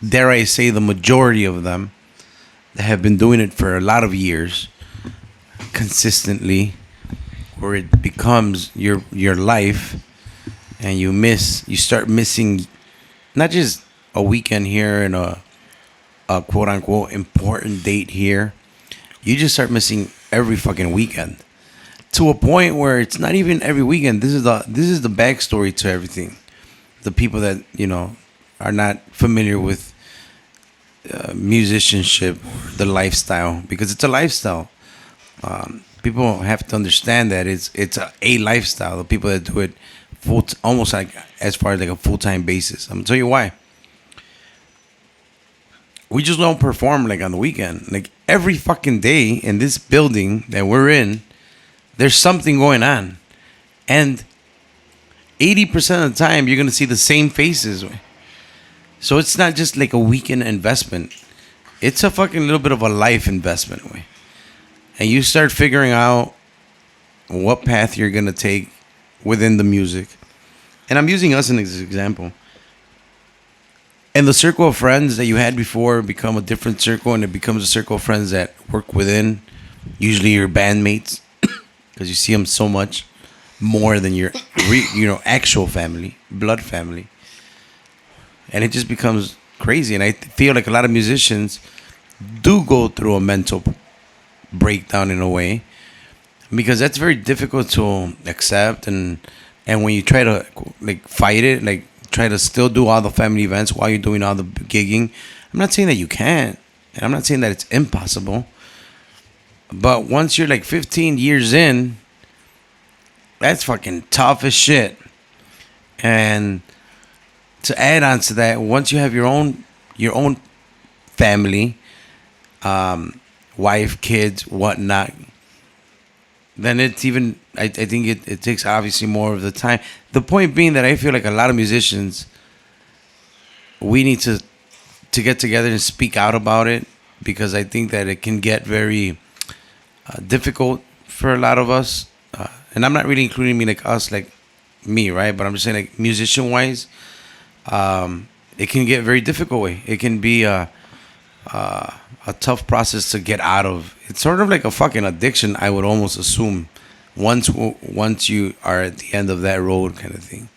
dare I say the majority of them, that have been doing it for a lot of years consistently, where it becomes your life, and you start missing not just a weekend here and a quote unquote important date here. You just start missing every fucking weekend, to a point where it's not even every weekend. This is the backstory to everything. The people that are not familiar with musicianship, the lifestyle, because it's a lifestyle. People have to understand that it's a lifestyle. The people that do it almost like as far as like a full-time basis. I'm gonna tell you why. We just don't perform like on the weekend. Like every fucking day in this building that we're in, there's something going on, and 80% of the time you're gonna see the same faces. So it's not just like a weekend investment. It's a fucking little bit of a life investment. And you start figuring out what path you're going to take within the music. And I'm using us as an example. And the circle of friends that you had before become a different circle, and it becomes a circle of friends that work within, usually your bandmates, because you see them so much more than your actual family, blood family. And it just becomes crazy. And I feel like a lot of musicians do go through a mental breakdown in a way, because that's very difficult to accept. And when you try to like fight it, like try to still do all the family events while you're doing all the gigging, I'm not saying that you can't, and I'm not saying that it's impossible. But once you're like 15 years in, that's fucking tough as shit. And to add on to that, once you have your own family, wife, kids, whatnot, then it's even, I think it takes obviously more of the time. The point being that I feel like a lot of musicians, we need to get together and speak out about it, because I think that it can get very difficult for a lot of us. And I'm not really including me like us, like me, right? But I'm just saying like musician wise, it can get very difficult. It can be a tough process to get out of. It's sort of like a fucking addiction, I would almost assume, once you are at the end of that road, kind of thing.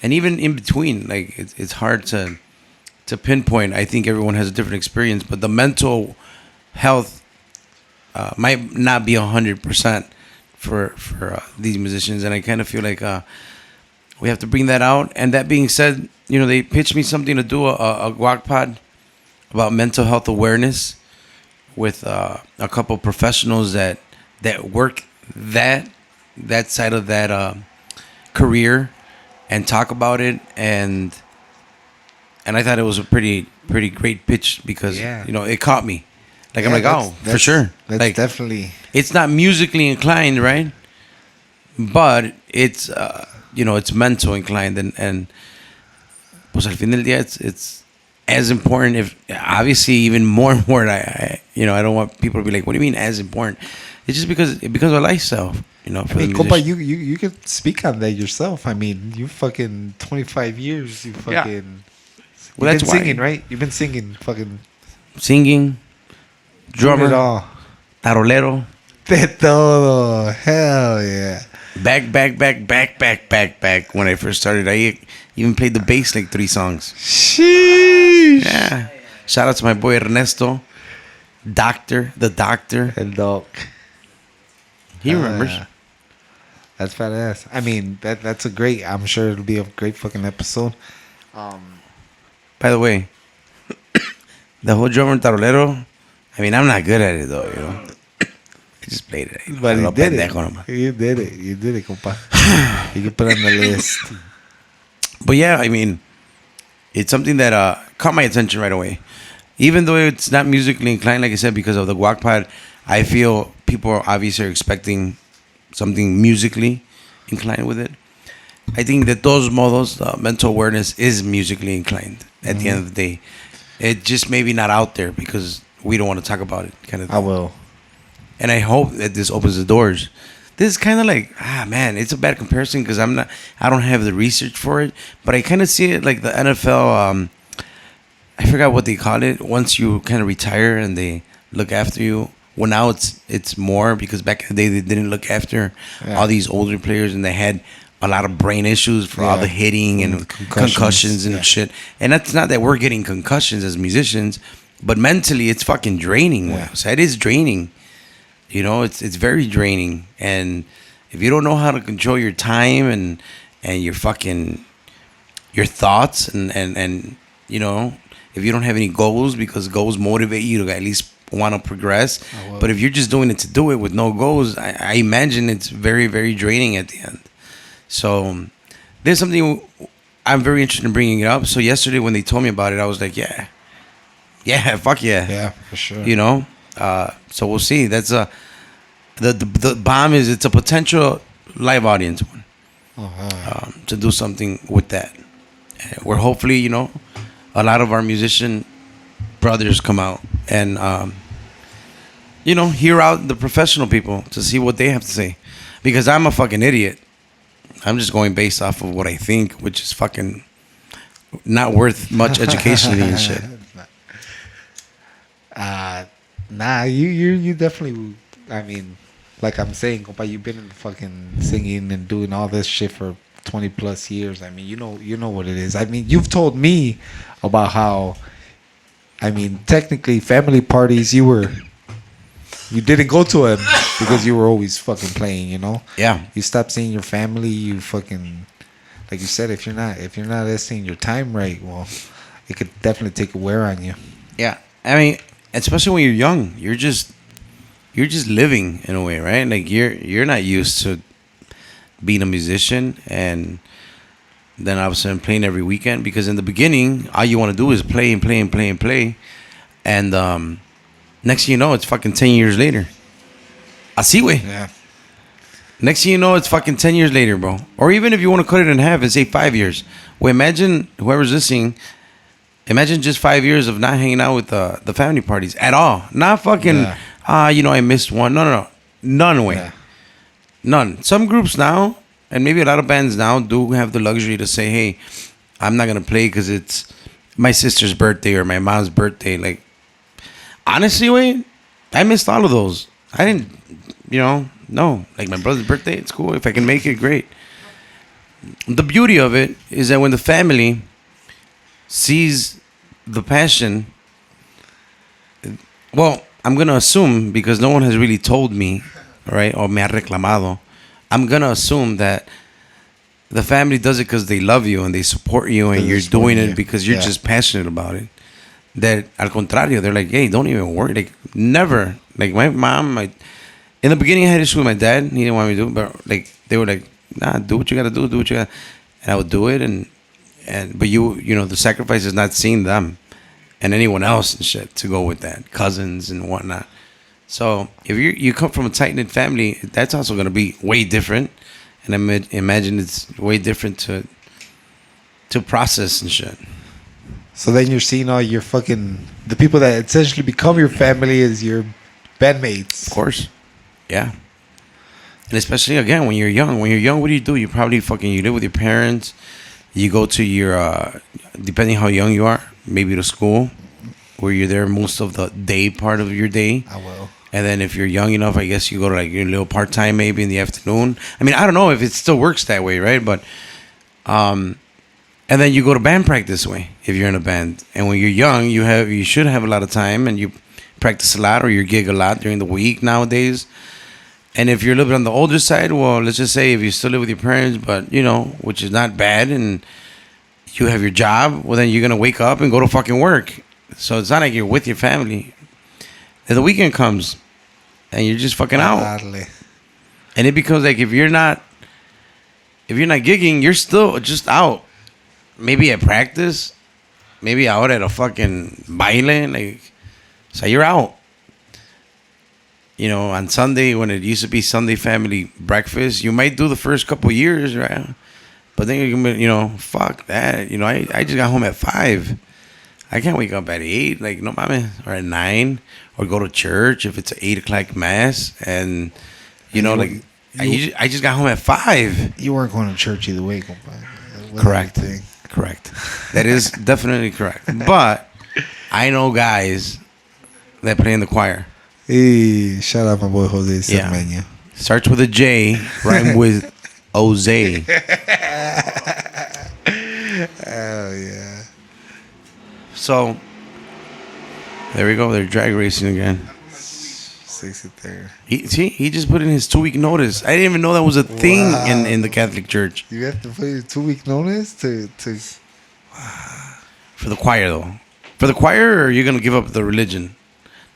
And even in between, like it's hard to pinpoint. I think everyone has a different experience, but the mental health might not be 100% for these musicians, and I kind of feel like we have to bring that out. And that being said, they pitched me something to do a guac pod about mental health awareness with a couple professionals that work that side of that career and talk about it. And I thought it was a pretty great pitch, because it caught me. Like, I'm like, oh, for sure. That's like, definitely. It's not musically inclined, right? But it's it's mental inclined, and pues al fin del día it's as important, if obviously even more important. I don't want people to be like, what do you mean as important? It's just because it becomes a lifestyle, for the compa, you could speak on that yourself. I mean, you fucking 25 years. You fucking. Well, you've that's been singing, why. right? You've been singing, fucking. Singing, drummer, tarolero. De todo. Hell yeah. Back. When I first started, I even played the bass like 3 songs. Sheesh. Yeah. Shout out to my boy Ernesto, the doctor. El doc. He remembers. That's badass. I mean, that's a great. I'm sure it'll be a great fucking episode. By the way, the whole drummer and tarolero, I mean, I'm not good at it though, I just played it. But you did it. You did it, compa. You can put it on the list. But yeah, I mean, it's something that caught my attention right away. Even though it's not musically inclined, like I said, because of the guac pod, I feel people obviously are expecting something musically. inclined with it. I think that those modos, mental awareness, is musically inclined at the end of the day. It just maybe not out there because we don't want to talk about it, kind of thing. I will. And I hope that this opens the doors. This is kind of like, man, it's a bad comparison because I don't have the research for it, but I kind of see it like the NFL. I forgot what they call it. Once you kind of retire and they look after you. Well, now it's more because back in the day they didn't look after all these older players and they had a lot of brain issues for all the hitting and concussions and shit. And that's not that we're getting concussions as musicians, but mentally it's fucking draining. Yeah. So it is draining. You know, it's very draining. And if you don't know how to control your time and your fucking your thoughts and you know, if you don't have any goals because goals motivate you to at least want to progress, but if you're just doing it to do it with no goals, I imagine it's very, very draining at the end. So there's something I'm very interested in bringing it up. So yesterday when they told me about it, I was like, yeah, fuck yeah, for sure. You know, so we'll see. That's the bomb is it's a potential live audience one to do something with that. Where hopefully, you know, a lot of our musician brothers come out and you know, hear out the professional people to see what they have to say, because I'm a fucking idiot. I'm just going based off of what I think, which is fucking not worth much educationally and shit. Nah, you definitely. I mean, like I'm saying, compa, you've been in fucking singing and doing all this shit for 20 plus years. I mean, you know what it is. I mean, you've told me about how. I mean, technically, family parties, you didn't go to them because you were always fucking playing, you know? Yeah. You stopped seeing your family, you fucking, like you said, if you're not seeing your time right, well, it could definitely take a wear on you. Yeah. I mean, especially when you're young, you're just living in a way, right? Like you're not used to being a musician and then all of a sudden playing every weekend, because in the beginning all you want to do is play and play and play and play, and next thing you know it's fucking 10 years later. Así, güey. Yeah. Next thing you know it's fucking 10 years later, bro. Or even if you want to cut it in half and say 5 years. Well, imagine whoever's listening, imagine just 5 years of not hanging out with the family parties at all. Not fucking you know, I missed one. No. None way. Yeah. None. Some groups now, and maybe a lot of bands now, do have the luxury to say, hey, I'm not going to play because it's my sister's birthday or my mom's birthday. Like, honestly, wait, I missed all of those. I didn't, you know, no. Like, my brother's birthday, it's cool. If I can make it, great. The beauty of it is that when the family sees the passion, well, I'm going to assume, because no one has really told me, right, or me ha reclamado, I'm going to assume that the family does it because they love you and they support you and you're doing it because you're just passionate about it. That, al contrario, they're like, hey, don't even worry. Like, never. Like, my mom, in the beginning, I had issue with my dad. He didn't want me to do it, but, like, they were like, nah, do what you got to do what you got. And I would do it, but you know, the sacrifice is not seeing them and anyone else and shit to go with that, cousins and whatnot. So if you come from a tight-knit family, that's also going to be way different. And I imagine it's way different to process and shit. So then you're seeing all your the people that essentially become your family as your bandmates. Of course. Yeah. And especially, again, when you're young. When you're young, what do? You probably you live with your parents. You go to your, depending how young you are, maybe to school, where you're there most of the day, part of your day. I will. And then if you're young enough, I guess you go to like your little part-time maybe in the afternoon. I mean, I don't know if it still works that way, right? But, and then you go to band practice way if you're in a band. And when you're young, you should have a lot of time and you practice a lot or you gig a lot during the week nowadays. And if you're a little bit on the older side, well, let's just say if you still live with your parents, but, you know, which is not bad, and you have your job, well, then you're going to wake up and go to fucking work. So it's not like you're with your family. And the weekend comes, and you're just fucking out. Badly. And it becomes like if you're not gigging, you're still just out. Maybe at practice, maybe out at a fucking baile, like, so you're out. you know, on Sunday when it used to be Sunday family breakfast, you might do the first couple years, right? But then you know, fuck that. You know, I just got home at 5. I can't wake up at 8, like no mames, or at 9, or go to church if it's an 8 o'clock mass, and you know, like I just got home at 5. You weren't going to church either way, compa. Correct. Correct. That is definitely correct. But I know guys that play in the choir. Hey, shout out my boy Jose Yeah. Cermeño. Starts with a J, rhyme with Jose. Oh yeah. So there we go. They're drag racing again. 63rd. He just put in his 2-week notice. I didn't even know that was a thing in the Catholic Church. You have to put your 2-week notice to. For the choir, though. For the choir, or you're going to give up the religion?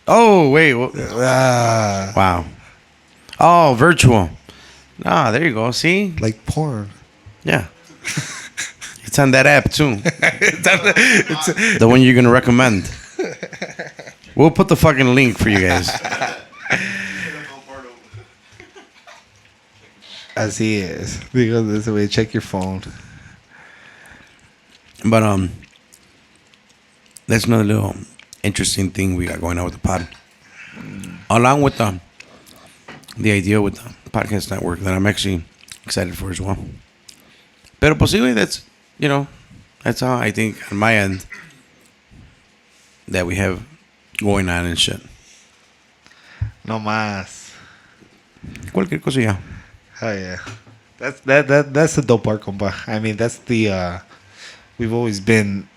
Oh, wait. Wow. Oh, virtual. Ah, there you go. See? Like porn. Yeah. It's on that app, too. The one you're going to recommend. We'll put the fucking link for you guys. Así es. Because that's the way. Check your phone. But that's another little interesting thing we got going on with the pod. Along with the idea with the podcast network that I'm actually excited for as well. Pero posible, that's, you know, that's how I think on my end that we have going on and shit. No más. Cualquier cosilla. Oh yeah. That's the dope part, compa. I mean, that's the we've always been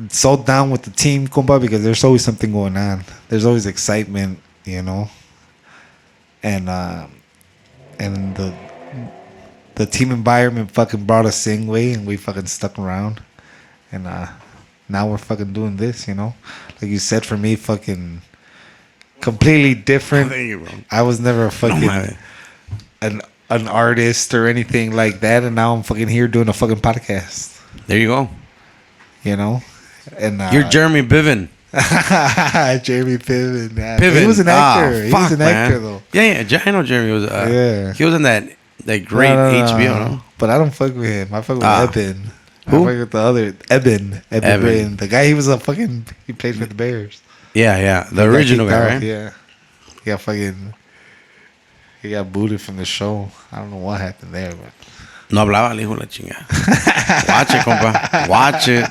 so down with the team, compa, because there's always something going on. There's always excitement, you know. And the team environment fucking brought us in way, and we fucking stuck around. And now we're fucking doing this, you know. Like you said, for me, fucking completely different. Thank you, bro. I was never a fucking an artist or anything like that, and now I'm fucking here doing a fucking podcast. There you go. You know, and You're Jeremy Piven. Jeremy Piven. Yeah. Piven. He was an actor. He Fuck, was an man. actor though. Yeah. I know Jeremy was. Yeah. He was in that great HBO. No? But I don't fuck with him. I fuck with Eben. Who? I fuck with the other Eben. Evan. Britton. The guy. He was a fucking. He played for the Bears. Yeah. The He got original kicked guy, out, right? Yeah. He got fucking. He got booted from the show. I don't know what happened there, but. No hablaba el hijo de la chingada. Watch it, compa. Watch it.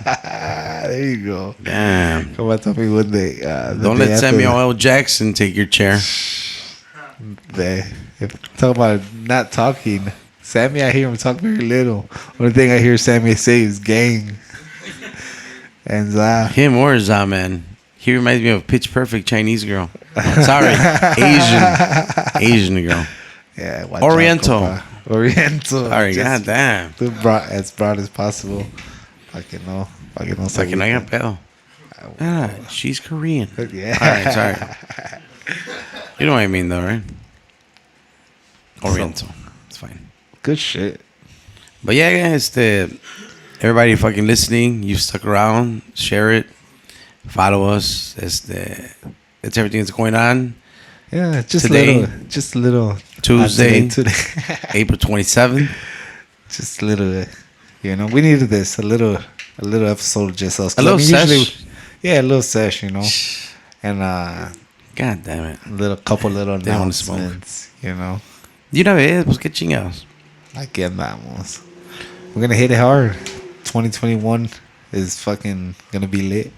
There you go. Damn. Come on, tell me one day. Don't let Samuel L. Jackson take your chair. Talk about not talking. Sammy, I hear him talk very little. Only thing I hear Sammy say is gang. And Him or Za, man. He reminds me of a Pitch Perfect Chinese girl. Sorry. Asian girl. Yeah, watch Oriental. out, Oriental. All right, goddamn. As broad as possible. Fucking no. Fucking I got pedo. She's Korean. Yeah. All right, sorry. You know what I mean, though, right? Oriental. It's fine. Good shit. But yeah, everybody fucking listening, you stuck around, share it, follow us. That's everything that's going on. Yeah, Today, a little. Tuesday, Today. April 27th. Just a little, you know, we needed this, a little episode of just us. A little sesh. Yeah, a little sesh, you know. And God damn it. Couple little They don't smoke. announcements, you know. De una vez, pues qué chingados. Aquí andamos. We're gonna hit it hard. 2021 is fucking gonna be lit.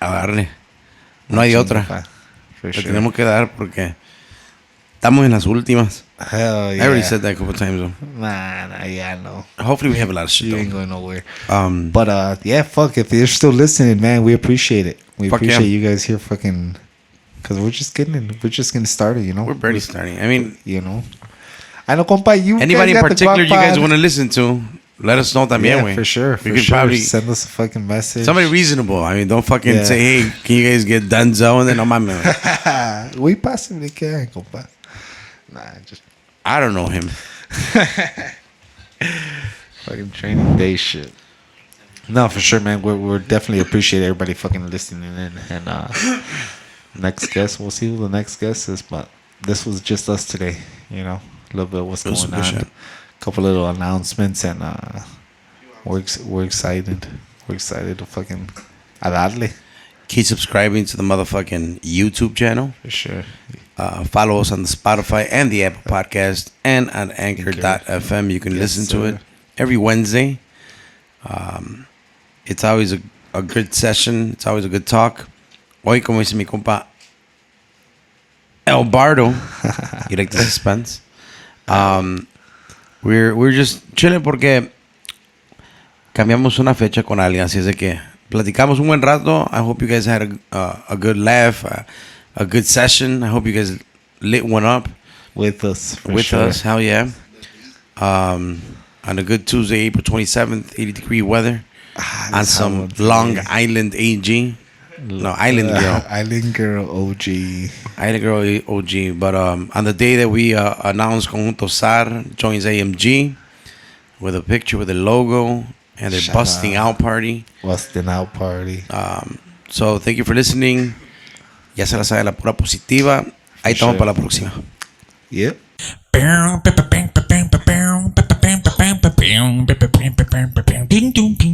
A darle. No hay otra. For Le sure. tenemos que dar porque estamos en las últimas. Hell yeah. I already said that a couple times though. Nah, yeah, I know. Hopefully we have a lot of shit You though. ain't going nowhere. Um, But yeah, fuck, if you're still listening, man, we appreciate it. We Fuck appreciate yeah. you guys here fucking, because we're just getting started, you know. we're barely starting. I mean, You know. I know, compa, you anybody in guys got the particular Guac you guys Pod. want to listen to, let us know también, Yeah, güey. for sure. We For could sure. probably Send us a fucking message. somebody reasonable. I mean, don't fucking Yeah. say, hey, can you guys get Dunzo? And then no mames. We possibly can, compa. Nah, just I don't know him. fucking training day shit. No, for sure, man. We're definitely appreciate everybody fucking listening in, and Next guest, we'll see who the next guest is. But this was just us today. You know, a little bit of what's going on. A couple little announcements, and we're excited. We're excited to fucking a darle. Keep subscribing to the motherfucking YouTube channel. For sure. Follow us on the Spotify and the Apple Podcast and on Anchor.fm. You can listen to it every Wednesday. It's always a good session. It's always a good talk. Hoy, como dice mi compa, El Bardo. You like the suspense? We're just chilling porque cambiamos una fecha con alguien. Así es de que platicamos un buen rato. I hope you guys had a good laugh, a good session. I hope you guys lit one up with us. Hell yeah. On a good Tuesday, April 27th, 80-degree weather. On some Long Island AG. No, Island Girl. Island Girl OG. Island Girl OG. But on the day that we announced Conjunto SAR joins AMG with a picture with the logo and their busting out party. So thank you for listening. Ya se la sabe la pura positiva. Ahí estamos para la próxima. Yep. Ding dong.